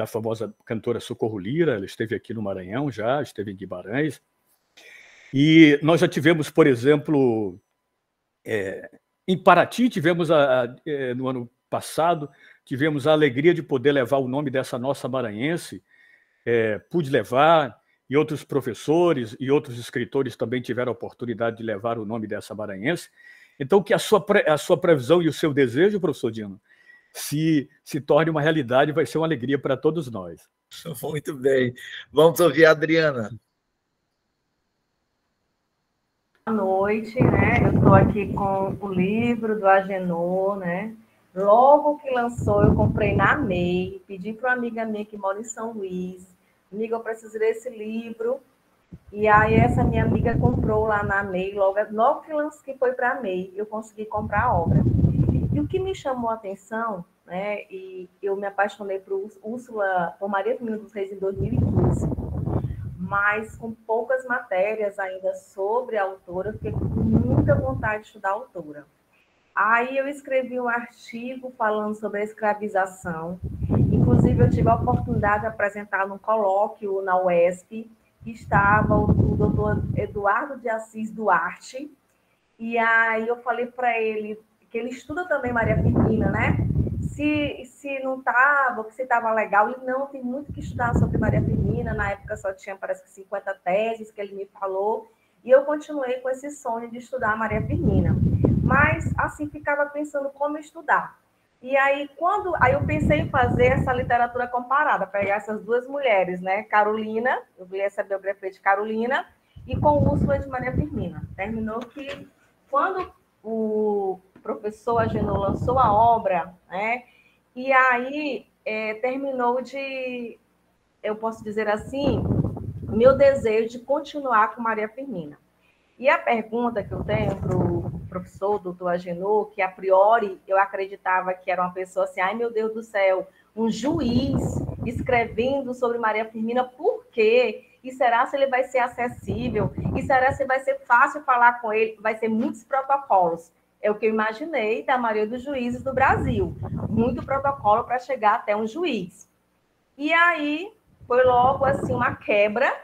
famosa cantora Socorro Lira. Ela esteve aqui no Maranhão já, esteve em Guimarães. E nós já tivemos, por exemplo, em Paraty, tivemos no ano passado, tivemos a alegria de poder levar o nome dessa nossa maranhense, pude levar, e outros professores e outros escritores também tiveram a oportunidade de levar o nome dessa maranhense. Então, que a sua previsão e o seu desejo, professor Dino, se torne uma realidade, vai ser uma alegria para todos nós. Muito bem. Vamos ouvir a Adriana. Boa noite, né? Eu estou aqui com o livro do Agenor, né? Logo que lançou, eu comprei na MEI, pedi para uma amiga minha que mora em São Luís. Amiga, eu preciso ler esse livro. E aí essa minha amiga comprou lá na MEI, logo que foi para a MEI, eu consegui comprar a obra. E o que me chamou a atenção, né? E eu me apaixonei por Maria Firmina dos Reis em 2015. Mas com poucas matérias ainda sobre a autora, fiquei com muita vontade de estudar a autora. Aí eu escrevi um artigo falando sobre a escravização. Inclusive, eu tive a oportunidade de apresentar num colóquio na UESP, que estava o doutor Eduardo de Assis Duarte E aí eu falei para ele que ele estuda também Maria Firmina, né? Se não estava, que se estava legal, ele não, tem muito que estudar sobre Maria Firmina, na época só tinha, parece que 50 teses que ele me falou, e eu continuei com esse sonho de estudar Maria Firmina. Mas, assim, ficava pensando como estudar. E aí, aí eu pensei em fazer essa literatura comparada, pegar essas duas mulheres, né? Carolina, eu vi essa biografia de Carolina, e com Úrsula de Maria Firmina. Terminou que, quando o professor Agenor lançou a obra, né? E aí terminou de, eu posso dizer assim, meu desejo de continuar com Maria Firmina. E a pergunta que eu tenho para o professor, doutor Agenor, que a priori eu acreditava que era uma pessoa assim, ai meu Deus do céu, um juiz escrevendo sobre Maria Firmina, por quê? E será se ele vai ser acessível? E será se vai ser fácil falar com ele? Vai ser muitos protocolos. É o que eu imaginei da maioria dos juízes do Brasil. Muito protocolo para chegar até um juiz. E aí foi logo assim uma quebra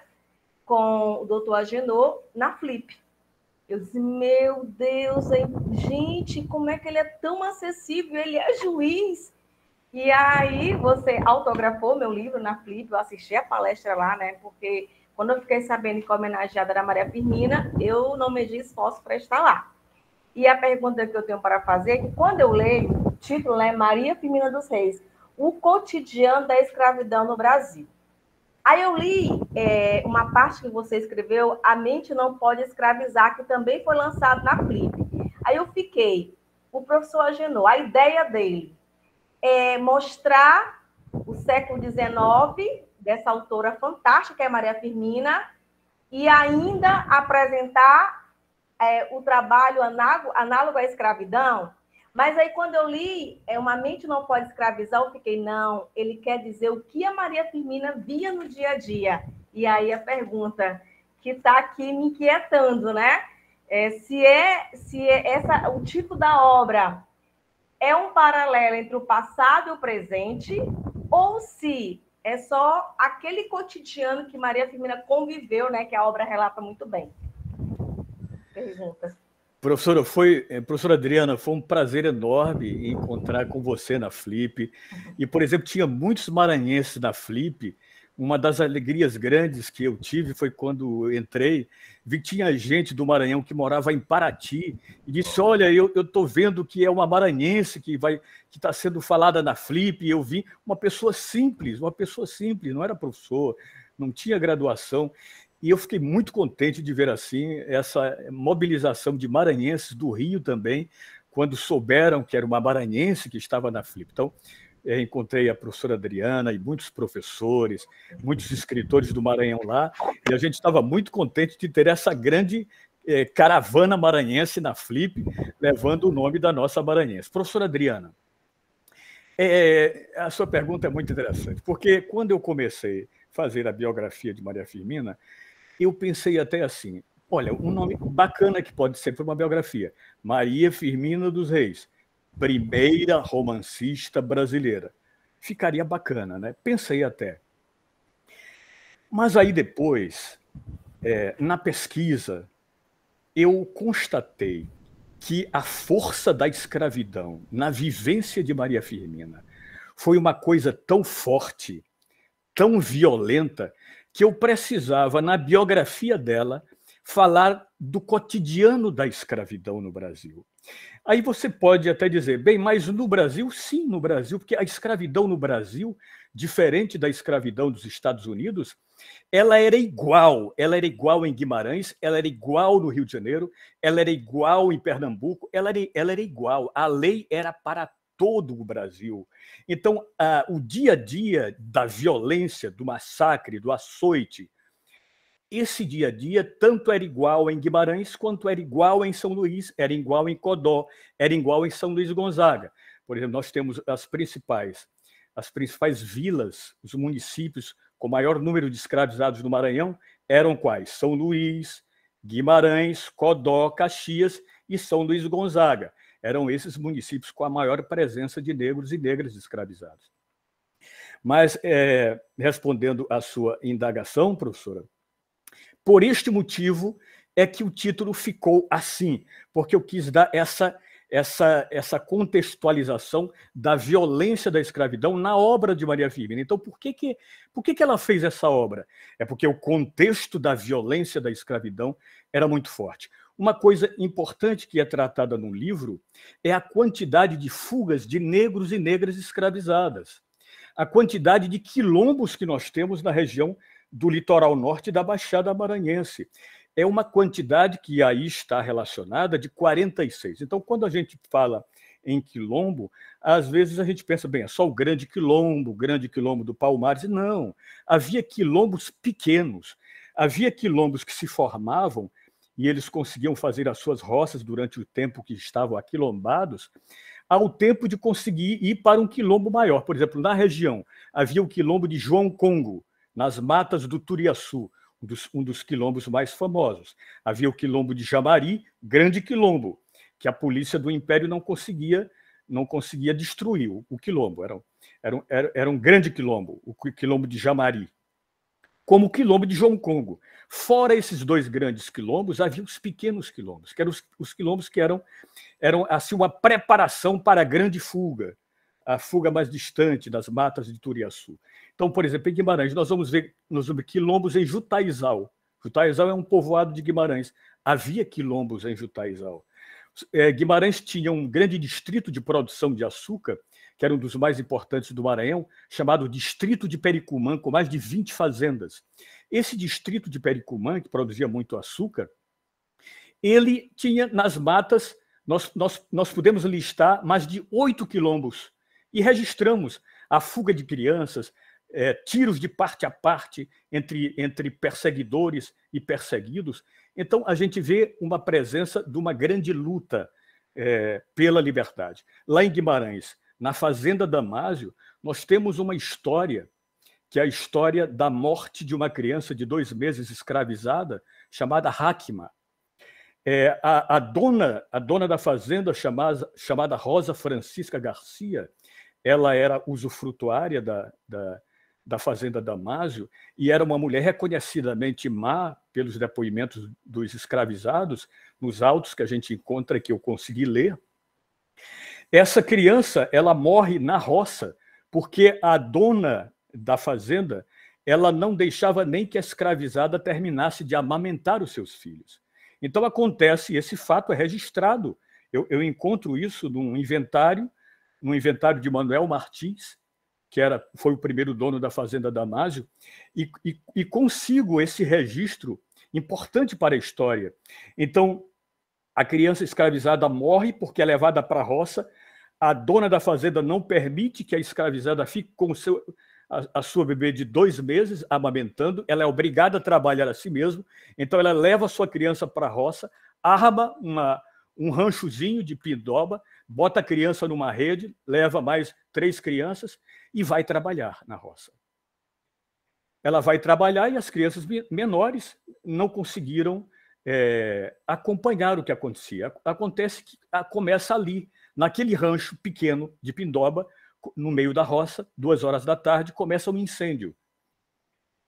com o doutor Agenor na Flip. Eu disse, meu Deus, gente, como é que ele é tão acessível? Ele é juiz. E aí você autografou meu livro na Flip, eu assisti a palestra lá, né? Porque quando eu fiquei sabendo que a homenageada era Maria Firmina, eu não medi esforço para estar lá. E a pergunta que eu tenho para fazer é que quando eu leio, o título é Maria Firmina dos Reis, o cotidiano da escravidão no Brasil. Aí eu li uma parte que você escreveu, A Mente Não Pode Escravizar, que também foi lançado na Flip. Aí eu fiquei, o professor Agenor, a ideia dele é mostrar o século XIX, dessa autora fantástica, que é Maria Firmina, e ainda apresentar o trabalho análogo à escravidão. Mas aí, quando eu li Uma Mente Não Pode Escravizar, eu fiquei, não, ele quer dizer o que a Maria Firmina via no dia a dia. E aí a pergunta que está aqui me inquietando, né? O tipo da obra é um paralelo entre o passado e o presente, ou se é só aquele cotidiano que Maria Firmina conviveu, né? Que a obra relata muito bem. Pergunta. Professora Adriana, foi um prazer enorme encontrar com você na Flip. E, por exemplo, tinha muitos maranhenses na Flip. Uma das alegrias grandes que eu tive foi quando eu entrei, vi que tinha gente do Maranhão que morava em Paraty e disse, olha, eu estou vendo que é uma maranhense que está sendo falada na Flip. E eu vi uma pessoa simples, não era professor, não tinha graduação. E eu fiquei muito contente de ver assim essa mobilização de maranhenses do Rio também, quando souberam que era uma maranhense que estava na Flip. Então, encontrei a professora Adriana e muitos professores, muitos escritores do Maranhão lá, e a gente estava muito contente de ter essa grande caravana maranhense na Flip, levando o nome da nossa maranhense. Professora Adriana, a sua pergunta é muito interessante, porque quando eu comecei a fazer a biografia de Maria Firmina, eu pensei até assim, olha, um nome bacana que pode ser para uma biografia, Maria Firmina dos Reis, primeira romancista brasileira. Ficaria bacana, né? Pensei até. Mas aí depois, na pesquisa, eu constatei que a força da escravidão na vivência de Maria Firmina foi uma coisa tão forte, tão violenta, que eu precisava, na biografia dela, falar do cotidiano da escravidão no Brasil. Aí você pode até dizer, bem, mas no Brasil? Sim, no Brasil, porque a escravidão no Brasil, diferente da escravidão dos Estados Unidos, ela era igual em Guimarães, ela era igual no Rio de Janeiro, ela era igual em Pernambuco, ela era igual, a lei era para todo o Brasil. Então, o dia a dia da violência, do massacre, do açoite, esse dia a dia tanto era igual em Guimarães quanto era igual em São Luís, era igual em Codó, era igual em São Luís Gonzaga. Por exemplo, nós temos as principais vilas, os municípios com maior número de escravizados no Maranhão eram quais? São Luís, Guimarães, Codó, Caxias e São Luís Gonzaga. Eram esses municípios com a maior presença de negros e negras escravizados. Mas, respondendo à sua indagação, professora, por este motivo é que o título ficou assim, porque eu quis dar essa contextualização da violência da escravidão na obra de Maria Firmina. Então, por que ela fez essa obra? É porque o contexto da violência da escravidão era muito forte. Uma coisa importante que é tratada no livro é a quantidade de fugas de negros e negras escravizadas, a quantidade de quilombos que nós temos na região do litoral norte da Baixada Maranhense. É uma quantidade que aí está relacionada de 46. Então, quando a gente fala em quilombo, às vezes a gente pensa, bem, é só o grande quilombo do Palmares. Não, havia quilombos pequenos, havia quilombos que se formavam e eles conseguiam fazer as suas roças durante o tempo que estavam aquilombados, ao tempo de conseguir ir para um quilombo maior. Por exemplo, na região, havia o quilombo de João Congo, nas matas do Turiaçu, um dos quilombos mais famosos. Havia o quilombo de Jamari, grande quilombo, que a polícia do Império não conseguia destruir o quilombo. Era um grande quilombo, o quilombo de Jamari, como o quilombo de João Congo. Fora esses dois grandes quilombos, havia os pequenos quilombos, que eram os quilombos que eram assim, uma preparação para a grande fuga, a fuga mais distante das matas de Turiaçu. Então, por exemplo, em Guimarães, nós vamos ver quilombos em Jutaizal. Jutaizal é um povoado de Guimarães. Havia quilombos em Jutaizal. Guimarães tinha um grande distrito de produção de açúcar, que era um dos mais importantes do Maranhão, chamado Distrito de Pericumã, com mais de 20 fazendas. Esse distrito de Pericumã, que produzia muito açúcar, ele tinha nas matas, nós pudemos listar mais de 8 quilombos e registramos a fuga de crianças, tiros de parte a parte entre perseguidores e perseguidos. Então, a gente vê uma presença de uma grande luta pela liberdade. Lá em Guimarães, na Fazenda Damásio, nós temos uma história, que é a história da morte de uma criança de 2 meses escravizada, chamada Háquima. A dona da fazenda, chamada Rosa Francisca Garcia, ela era usufrutuária da Fazenda Damásio e era uma mulher reconhecidamente má pelos depoimentos dos escravizados, nos autos que a gente encontra, que eu consegui ler. Essa criança, ela morre na roça, porque a dona da fazenda, ela não deixava nem que a escravizada terminasse de amamentar os seus filhos. Então acontece, esse fato é registrado. Eu encontro isso no inventário de Manuel Martins, que foi o primeiro dono da Fazenda Damásio, e consigo esse registro importante para a história. Então, a criança escravizada morre porque é levada para a roça, a dona da fazenda não permite que a escravizada fique com a sua bebê de 2 meses, amamentando, ela é obrigada a trabalhar a si mesma, então ela leva a sua criança para a roça, arma um ranchozinho de pindoba, bota a criança numa rede, leva mais 3 crianças e vai trabalhar na roça. Ela vai trabalhar e as crianças menores não conseguiram acompanhar o que acontecia. Acontece que começa ali, naquele rancho pequeno de pindoba, no meio da roça, 2 horas da tarde, começa um incêndio.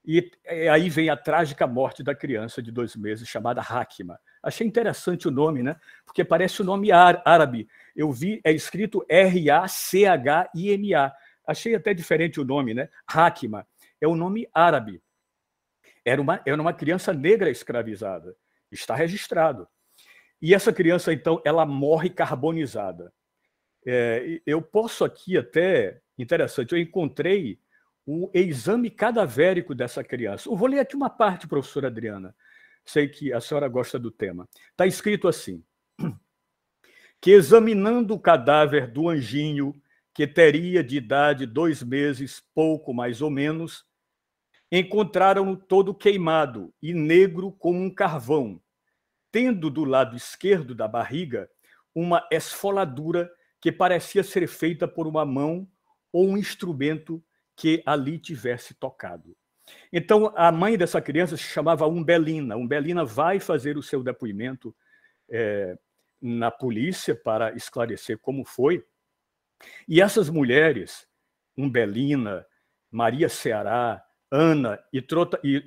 E aí vem a trágica morte da criança de 2 meses, chamada Háquima. Achei interessante o nome, né? Porque parece o nome árabe. Eu vi, é escrito Rachima. Achei até diferente o nome, né? Háquima. É o nome árabe. Era uma criança negra escravizada. Está registrado. E essa criança, então, ela morre carbonizada. Eu posso aqui até... Interessante, eu encontrei o exame cadavérico dessa criança. Eu vou ler aqui uma parte, professora Adriana. Sei que a senhora gosta do tema. Está escrito assim, que examinando o cadáver do anjinho, que teria de idade 2 meses, pouco mais ou menos, encontraram-no todo queimado e negro como um carvão, tendo do lado esquerdo da barriga uma esfoladura que parecia ser feita por uma mão ou um instrumento que ali tivesse tocado. Então, a mãe dessa criança se chamava Umbelina. Umbelina vai fazer o seu depoimento na polícia para esclarecer como foi. E essas mulheres, Umbelina, Maria Ceará, Ana e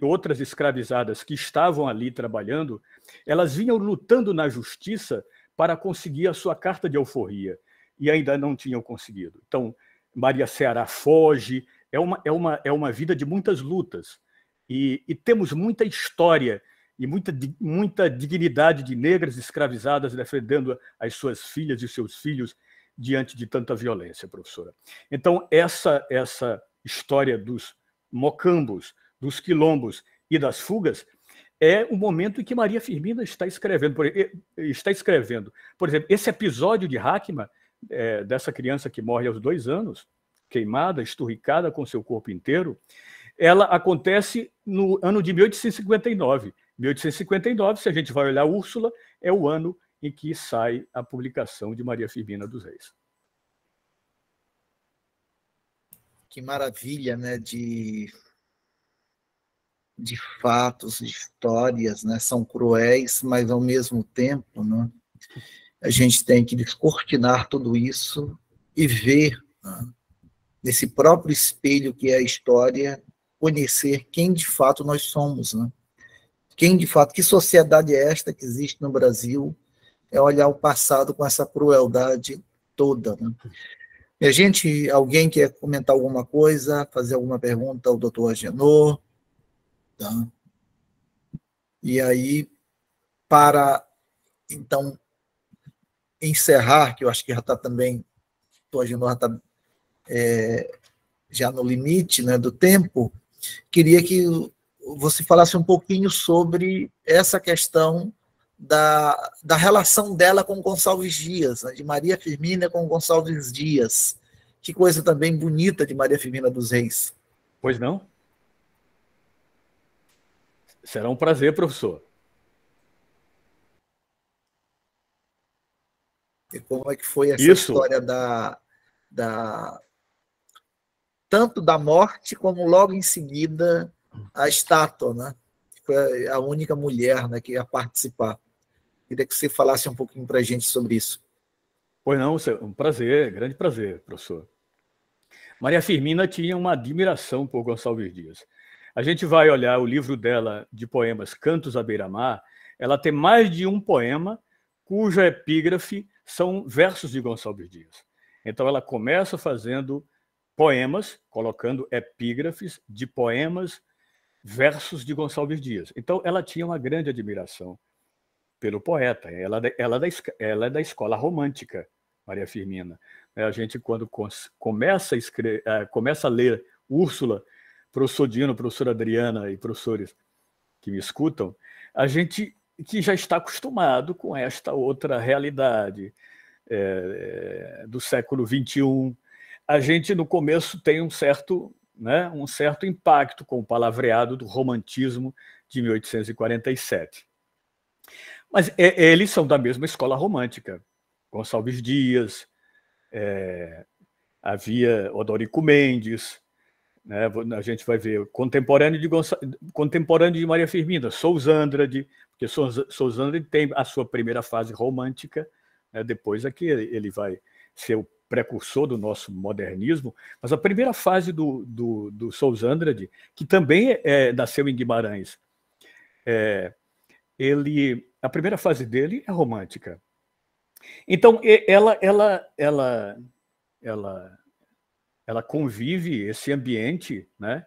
outras escravizadas que estavam ali trabalhando, elas vinham lutando na justiça para conseguir a sua carta de alforria, e ainda não tinham conseguido. Então, Maria Ceará foge, é uma vida de muitas lutas, e temos muita história e muita dignidade de negras escravizadas defendendo as suas filhas e seus filhos diante de tanta violência, professora. Então, essa história dos mocambos, dos quilombos e das fugas é o momento em que Maria Firmina está escrevendo. Por exemplo, esse episódio de Hackman, dessa criança que morre aos 2 anos, queimada, esturricada com seu corpo inteiro, ela acontece no ano de 1859. 1859, se a gente vai olhar Úrsula, é o ano em que sai a publicação de Maria Firmina dos Reis. Que maravilha, né? De fatos, de histórias, né? São cruéis, mas ao mesmo tempo, né? A gente tem que descortinar tudo isso e ver, né, nesse próprio espelho que é a história, conhecer quem de fato nós somos, né? Quem de fato, que sociedade é esta que existe no Brasil? É olhar o passado com essa crueldade toda, né? E alguém quer comentar alguma coisa, fazer alguma pergunta ao doutor Agenor? Tá? E aí, para, então, encerrar, que eu acho que já está também, o doutor Agenor já está já no limite, né, do tempo, queria que você falasse um pouquinho sobre essa questão da relação dela com Gonçalves Dias, né, de Maria Firmina com Gonçalves Dias. Que coisa também bonita de Maria Firmina dos Reis. Pois não? Será um prazer, professor. E como é que foi essa história tanto da morte como logo em seguida a estátua, né? Foi a única mulher, né, que ia participar. Queria que você falasse um pouquinho para a gente sobre isso. Pois não, um prazer, grande prazer, professor. Maria Firmina tinha uma admiração por Gonçalves Dias. A gente vai olhar o livro dela de poemas, Cantos à Beira-Mar, ela tem mais de um poema cuja epígrafe são versos de Gonçalves Dias. Então ela começa fazendo poemas, colocando epígrafes de poemas, versos de Gonçalves Dias. Então ela tinha uma grande admiração pelo poeta. Ela é da escola romântica, Maria Firmina. A gente, quando começa a ler Úrsula, professor Dino, professora Adriana e professores que me escutam, a gente que já está acostumado com esta outra realidade do século XXI, a gente, no começo, tem um certo impacto com o palavreado do romantismo de 1847. Mas eles são da mesma escola romântica. Gonçalves Dias, havia Odorico Mendes, né? A gente vai ver contemporâneo de Maria Firmina, Sousandrade, porque Sousandrade tem a sua primeira fase romântica, né? Depois é que ele vai ser o precursor do nosso modernismo, mas a primeira fase do Sousandrade, que também nasceu em Guimarães, a primeira fase dele é romântica. Então, ela convive esse ambiente, né,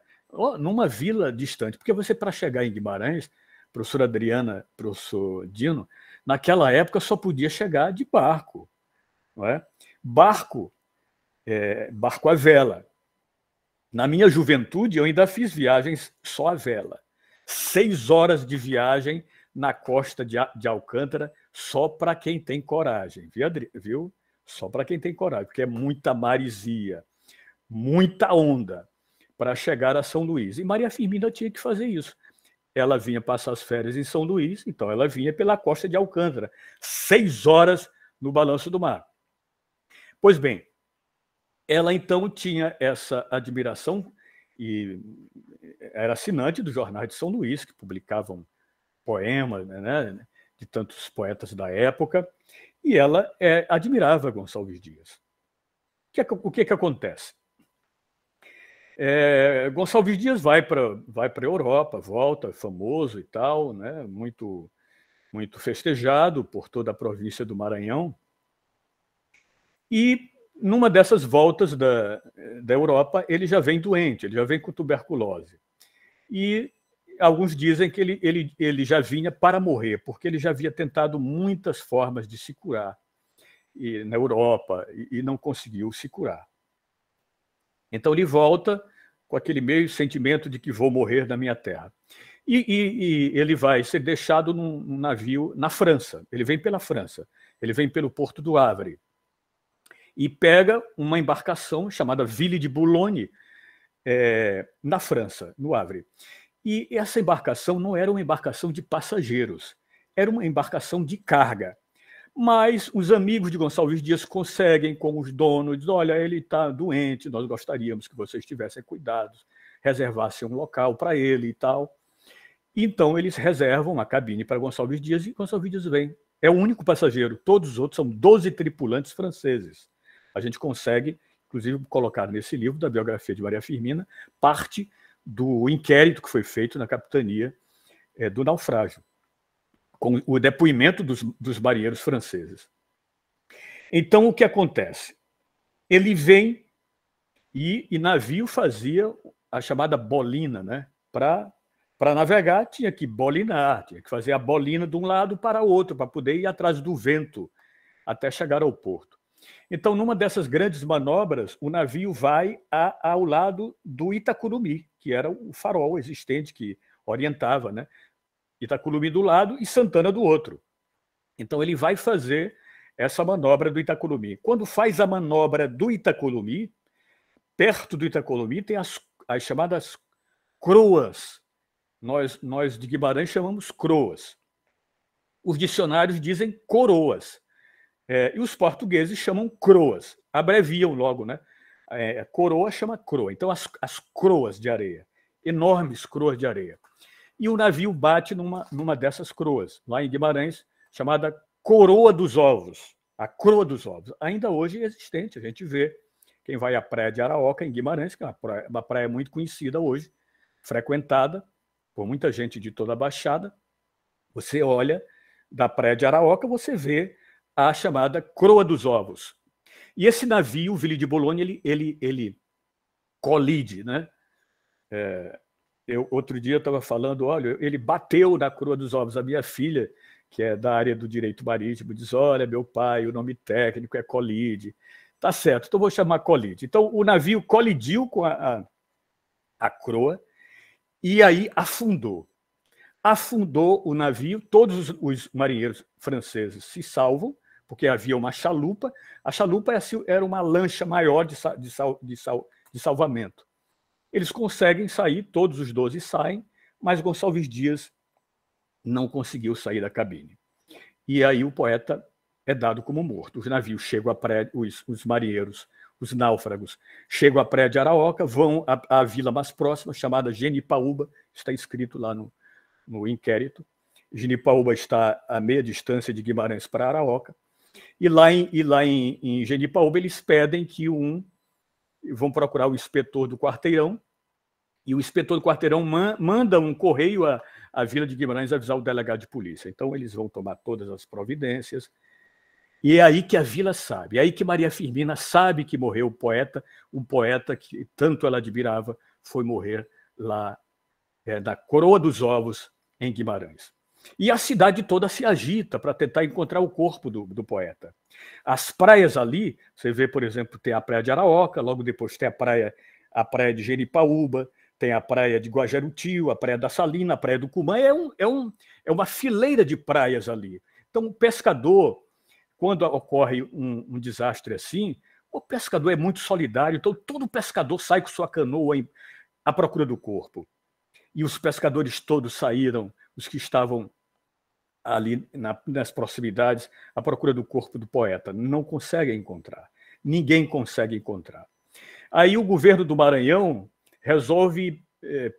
numa vila distante, porque você, para chegar em Guimarães, professora Adriana, professor Dino, naquela época só podia chegar de barco, não é? Barco à vela. Na minha juventude, eu ainda fiz viagens só à vela. 6 horas de viagem na costa de Alcântara, só para quem tem coragem, viu? Só para quem tem coragem, porque é muita maresia, muita onda para chegar a São Luís. E Maria Firmina tinha que fazer isso. Ela vinha passar as férias em São Luís, então ela vinha pela costa de Alcântara, 6 horas no balanço do mar. Pois bem, ela então tinha essa admiração e era assinante do Jornal de São Luís, que publicavam poemas, né, de tantos poetas da época, e ela admirava Gonçalves Dias. O que acontece? Gonçalves Dias vai para a Europa, volta, famoso e tal, né? Muito festejado por toda a província do Maranhão. E numa dessas voltas da Europa, ele já vem doente, ele já vem com tuberculose. E alguns dizem que ele já vinha para morrer, porque ele já havia tentado muitas formas de se curar na Europa e não conseguiu se curar. Então ele volta com aquele meio sentimento de que vou morrer na minha terra. E ele vai ser deixado num navio na França. Ele vem pela França, ele vem pelo Porto do Havre e pega uma embarcação chamada Ville de Boulogne, na França, no Havre. E essa embarcação não era uma embarcação de passageiros, era uma embarcação de carga. Mas os amigos de Gonçalves Dias conseguem, com os donos, dizer, olha, ele está doente, nós gostaríamos que vocês tivessem cuidados, reservassem um local para ele e tal. Então, eles reservam uma cabine para Gonçalves Dias e Gonçalves Dias vem. É o único passageiro, todos os outros são 12 tripulantes franceses. A gente consegue, inclusive, colocar nesse livro da biografia de Maria Firmina parte do inquérito que foi feito na capitania do naufrágio, com o depoimento dos marinheiros franceses. Então, o que acontece? Ele vem e navio fazia a chamada bolina, né? Para navegar, tinha que bolinar, tinha que fazer a bolina de um lado para o outro, para poder ir atrás do vento até chegar ao porto. Então, numa dessas grandes manobras, o navio vai ao lado do Itacurumi, que era o farol existente que orientava, né? Itacurumi do lado e Santana do outro. Então, ele vai fazer essa manobra do Itacurumi. Quando faz a manobra do Itacurumi, perto do Itacurumi tem as chamadas croas. Nós de Guimarães chamamos croas. Os dicionários dizem coroas. E os portugueses chamam croas. Abreviam logo, né? Coroa chama croa. Então, as croas de areia. Enormes croas de areia. E o navio bate numa dessas croas, lá em Guimarães, chamada Coroa dos Ovos. A Croa dos Ovos. Ainda hoje é existente, a gente vê. Quem vai à Praia de Araoca, em Guimarães, que é uma praia muito conhecida hoje, frequentada por muita gente de toda a Baixada, você olha da Praia de Araoca, você vê a chamada Croa dos Ovos. E esse navio, o Ville de Boulogne, ele colide, né? Outro dia eu estava falando, olha, ele bateu na Croa dos Ovos. A minha filha, que é da área do direito marítimo, diz, olha, meu pai, o nome técnico é colide. Tá certo, então vou chamar colide. Então o navio colidiu com a Croa e aí afundou. Afundou o navio, todos os marinheiros franceses se salvam, porque havia uma chalupa. A chalupa era uma lancha maior de salvamento. Eles conseguem sair, todos os 12 saem, mas Gonçalves Dias não conseguiu sair da cabine. E aí o poeta é dado como morto. Os navios chegam à praia, os marinheiros, os náufragos, chegam à praia de Araoca, vão à vila mais próxima, chamada Genipaúba, está escrito lá no inquérito. Genipaúba está a meia distância de Guimarães para Araoca. E lá em Genipaúba eles pedem que vão procurar o inspetor do quarteirão, e o inspetor do quarteirão manda um correio à Vila de Guimarães avisar o delegado de polícia. Então, eles vão tomar todas as providências, e é aí que a vila sabe, é aí que Maria Firmina sabe que morreu o poeta que tanto ela admirava, foi morrer lá na Coroa dos Ovos, em Guimarães. E a cidade toda se agita para tentar encontrar o corpo do poeta. As praias ali, você vê, por exemplo, tem a Praia de Araoca, logo depois tem a praia de Genipaúba, tem a Praia de Guajarutio, a Praia da Salina, a Praia do Cumã, é uma fileira de praias ali. Então, o pescador, quando ocorre um desastre assim, o pescador é muito solidário, então todo pescador sai com sua canoa à procura do corpo. E os pescadores todos saíram, os que estavam ali nas proximidades, à procura do corpo do poeta. Não conseguem encontrar. Ninguém consegue encontrar. Aí o governo do Maranhão resolve,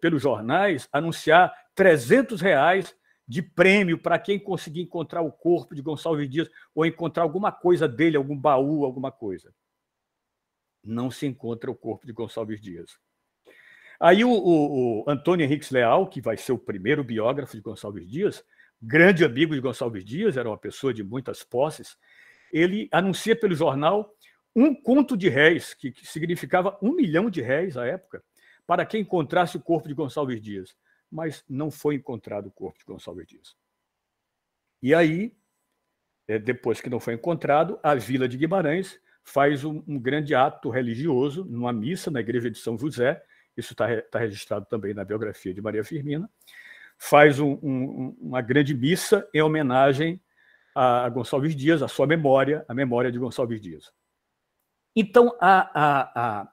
pelos jornais, anunciar R$300 de prêmio para quem conseguir encontrar o corpo de Gonçalves Dias ou encontrar alguma coisa dele, algum baú, alguma coisa. Não se encontra o corpo de Gonçalves Dias. Aí o Antônio Henriques Leal, que vai ser o primeiro biógrafo de Gonçalves Dias, grande amigo de Gonçalves Dias, era uma pessoa de muitas posses, ele anuncia pelo jornal um conto de réis, que significava R$1 milhão à época, para quem encontrasse o corpo de Gonçalves Dias. Mas não foi encontrado o corpo de Gonçalves Dias. E aí, depois que não foi encontrado, a Vila de Guimarães faz um grande ato religioso, numa missa na igreja de São José, isso está registrado também na biografia de Maria Firmina, faz uma grande missa em homenagem a Gonçalves Dias, a sua memória, a memória de Gonçalves Dias. Então, a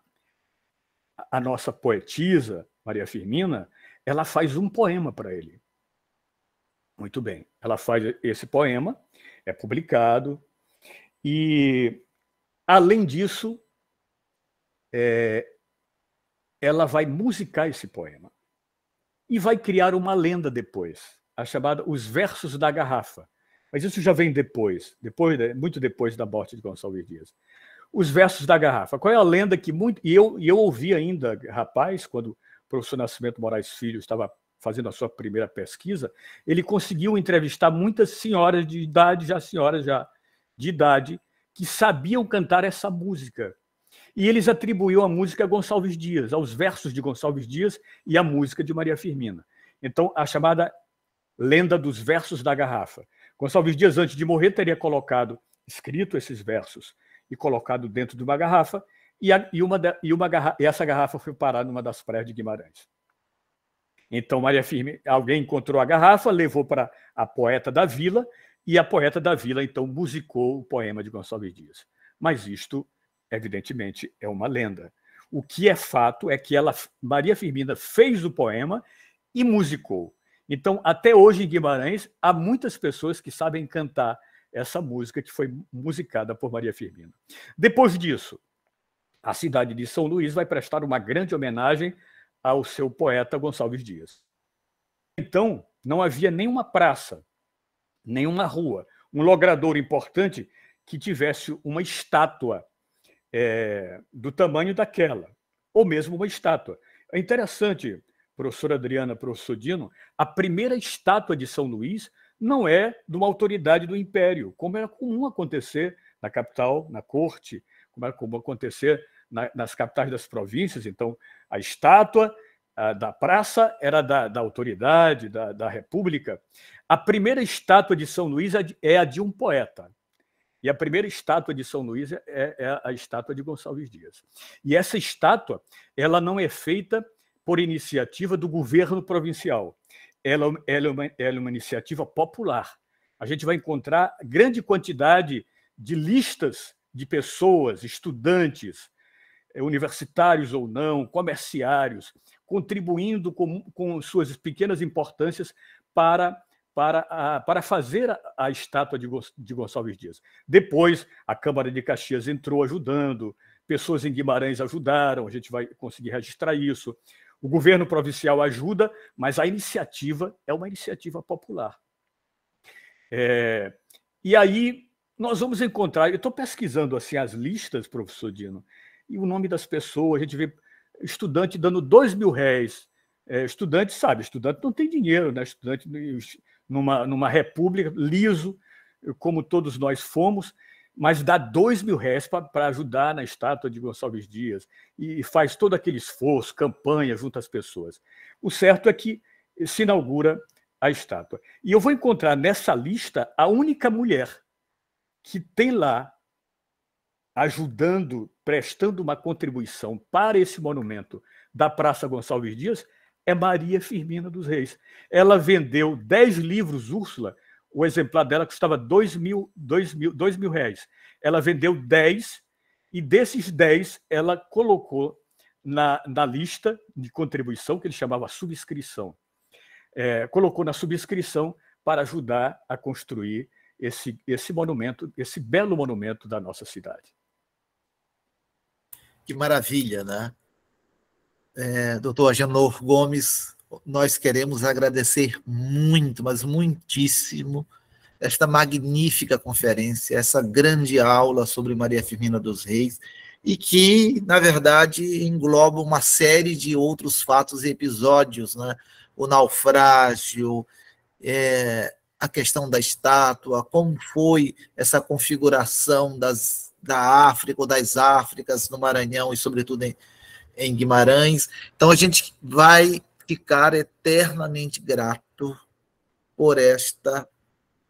nossa poetisa, Maria Firmina, ela faz um poema para ele. Muito bem, ela faz esse poema, é publicado, e, além disso, ela vai musicar esse poema e vai criar uma lenda depois, a chamada Os Versos da Garrafa. Mas isso já vem depois, muito depois da morte de Gonçalves Dias. Os Versos da Garrafa. Qual é a lenda que muito... E eu ouvi ainda, rapaz, quando o professor Nascimento Moraes Filho estava fazendo a sua primeira pesquisa, ele conseguiu entrevistar muitas senhoras de idade, que sabiam cantar essa música. E eles atribuíam a música a Gonçalves Dias, aos versos de Gonçalves Dias e à música de Maria Firmina. Então, a chamada lenda dos Versos da Garrafa. Gonçalves Dias, antes de morrer, teria escrito esses versos e colocado dentro de uma garrafa, e essa garrafa foi parar numa das praias de Guimarães. Então, Maria Firmina, alguém encontrou a garrafa, levou para a poeta da vila, e a poeta da vila, então, musicou o poema de Gonçalves Dias. Mas isto, evidentemente, é uma lenda. O que é fato é que Maria Firmina fez o poema e musicou. Então, até hoje, em Guimarães, há muitas pessoas que sabem cantar essa música que foi musicada por Maria Firmina. Depois disso, a cidade de São Luís vai prestar uma grande homenagem ao seu poeta Gonçalves Dias. Então, não havia nenhuma praça, nenhuma rua, um logradouro importante que tivesse uma estátua do tamanho daquela, ou mesmo uma estátua. É interessante, professora Adriana, professor Dino, a primeira estátua de São Luís não é de uma autoridade do Império, como era comum acontecer na capital, na corte, como era comum acontecer nas capitais das províncias. Então, a estátua da praça era da autoridade, da República. A primeira estátua de São Luís é a de um poeta. E a primeira estátua de São Luís é a estátua de Gonçalves Dias. E essa estátua ela não é feita por iniciativa do governo provincial. Ela é uma iniciativa popular. A gente vai encontrar grande quantidade de listas de pessoas, estudantes, universitários ou não, comerciários, contribuindo com suas pequenas importâncias para fazer a estátua de Gonçalves Dias. Depois, a Câmara de Caxias entrou ajudando, pessoas em Guimarães ajudaram, a gente vai conseguir registrar isso. O governo provincial ajuda, mas a iniciativa é uma iniciativa popular. E aí nós vamos encontrar... Eu estou pesquisando assim, as listas, professor Dino, e o nome das pessoas, a gente vê estudante dando R$2.000. Estudante, sabe, estudante não tem dinheiro, né? Estudante numa república, liso, como todos nós fomos, mas dá R$2.000 para ajudar na estátua de Gonçalves Dias e faz todo aquele esforço, campanha junto às pessoas. O certo é que se inaugura a estátua. E eu vou encontrar nessa lista a única mulher que tem lá ajudando, prestando uma contribuição para esse monumento da Praça Gonçalves Dias, é Maria Firmina dos Reis. Ela vendeu 10 livros, Úrsula, o exemplar dela custava R$2.000. Ela vendeu 10, e desses 10, ela colocou na lista de contribuição, que ele chamava subscrição. Colocou na subscrição para ajudar a construir esse monumento, esse belo monumento da nossa cidade. Que maravilha, né? Doutor Agenor Gomes, nós queremos agradecer muito, mas muitíssimo, esta magnífica conferência, essa grande aula sobre Maria Firmina dos Reis, e que, na verdade, engloba uma série de outros fatos e episódios, né? O naufrágio, a questão da estátua, como foi essa configuração da África ou das Áfricas no Maranhão e, sobretudo, em Guimarães. Então, a gente vai ficar eternamente grato por esta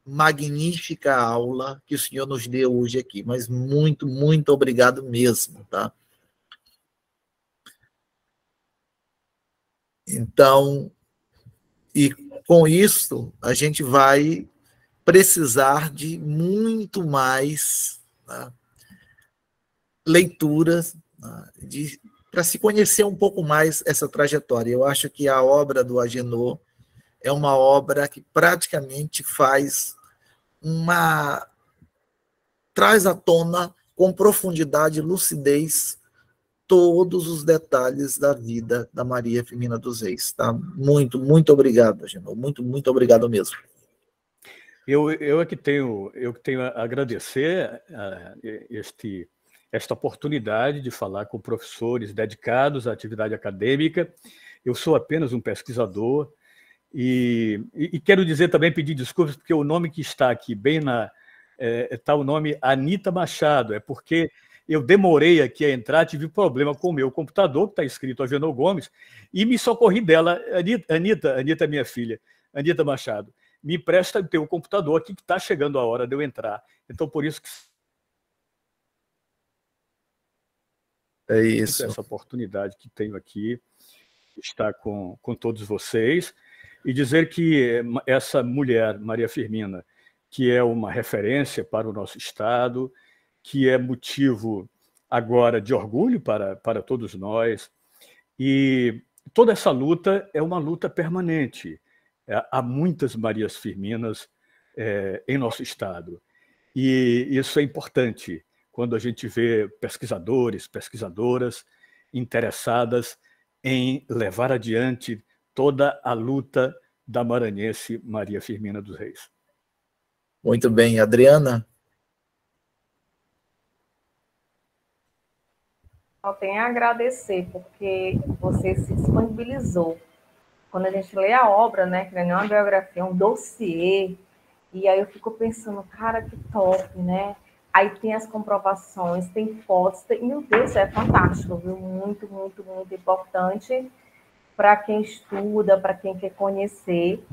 magnífica aula que o senhor nos deu hoje aqui, mas muito, muito obrigado mesmo, tá? Então, e com isso, a gente vai precisar de muito mais, né, leituras, né, para se conhecer um pouco mais essa trajetória. Eu acho que a obra do Agenor é uma obra que praticamente traz à tona com profundidade e lucidez todos os detalhes da vida da Maria Firmina dos Reis. Tá? Muito, muito obrigado, Agenor. Muito, muito obrigado mesmo. Eu que tenho a agradecer esta oportunidade de falar com professores dedicados à atividade acadêmica. Eu sou apenas um pesquisador e quero dizer também, pedir desculpas, porque o nome que está aqui bem está o nome Anita Machado, é porque eu demorei aqui a entrar, tive problema com o meu computador, que está escrito Agenor Gomes, e me socorri dela. Anita, minha filha, Anita Machado, me empresta o teu computador aqui, que está chegando a hora de eu entrar. Então, por isso que é isso. Essa oportunidade que tenho aqui, estar com todos vocês, e dizer que essa mulher, Maria Firmina, que é uma referência para o nosso Estado, que é motivo agora de orgulho para todos nós, e toda essa luta é uma luta permanente. Há muitas Marias Firminas em nosso Estado, e isso é importante quando a gente vê pesquisadores, pesquisadoras interessadas em levar adiante toda a luta da maranhense Maria Firmina dos Reis. Muito bem. Adriana? Só tenho a agradecer, porque você se disponibilizou. Quando a gente lê a obra, né, que não é uma biografia, é um dossiê, e aí eu fico pensando, cara, que top, né? Aí tem as comprovações, tem fotos, meu Deus, é fantástico, viu? Muito, muito, muito importante para quem estuda, para quem quer conhecer.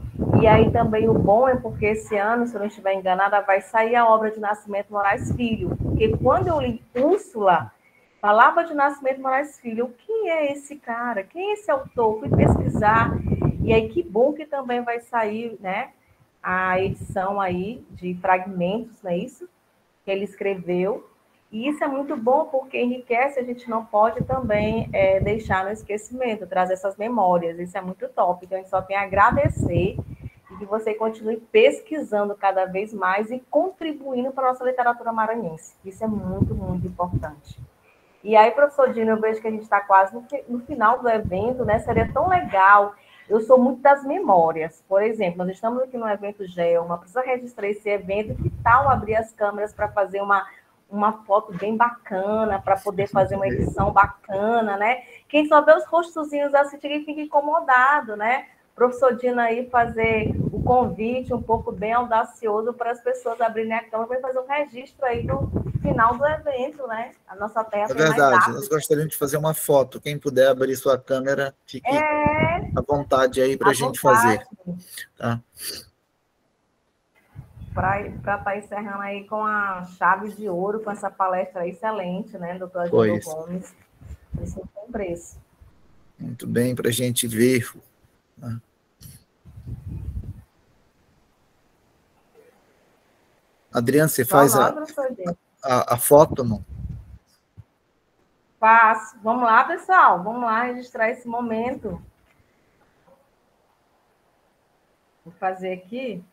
E aí também o bom é porque esse ano, se eu não estiver enganada, vai sair a obra de Nascimento Moraes Filho, porque quando eu li Úrsula, falava de Nascimento Moraes Filho, quem é esse cara? Quem é esse autor? Fui pesquisar, e aí que bom que também vai sair, né, a edição aí de fragmentos, não é isso? Que ele escreveu, e isso é muito bom porque enriquece, a gente não pode também deixar no esquecimento, trazer essas memórias, isso é muito top, então a gente só tem a agradecer e que você continue pesquisando cada vez mais e contribuindo para a nossa literatura maranhense, isso é muito, muito importante. E aí, professor Dino, eu vejo que a gente está quase no final do evento, né? Seria tão legal. Eu sou muito das memórias. Por exemplo, nós estamos aqui no evento GELMA, precisa registrar esse evento, que tal abrir as câmeras para fazer uma foto bem bacana, para poder fazer uma edição bacana, né? Quem só vê os rostozinhos assim, fica incomodado, né? Professor Dino aí fazer o convite um pouco bem audacioso para as pessoas abrirem a câmera para fazer um registro aí no final do evento, né? A nossa terra tem mais dados. Nós gostaríamos de fazer uma foto. Quem puder abrir sua câmera, fique à vontade aí para a gente fazer. Tá? Para estar encerrando aí com a chave de ouro, com essa palestra excelente, né, doutor Agenor Gomes. Isso não tem preço. Muito bem, para a gente ver. Né? Adriana, você faz a foto, não? Faço. Vamos lá, pessoal. Vamos lá registrar esse momento. Vou fazer aqui.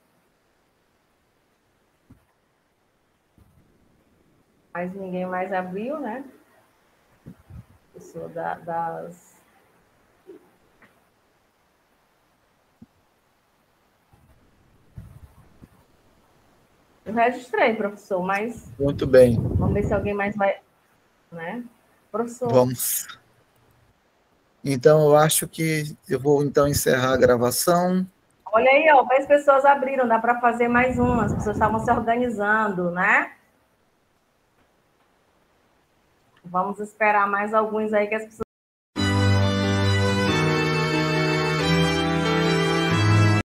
Mas ninguém mais abriu, né? Pessoa das... Eu registrei, professor, mas... Muito bem. Vamos ver se alguém mais vai... Né? Professor. Vamos. Então, eu acho que eu vou, então, encerrar a gravação. Olha aí, ó, 10 pessoas abriram, dá para fazer mais uma. As pessoas estavam se organizando, né? Vamos esperar mais alguns aí que as pessoas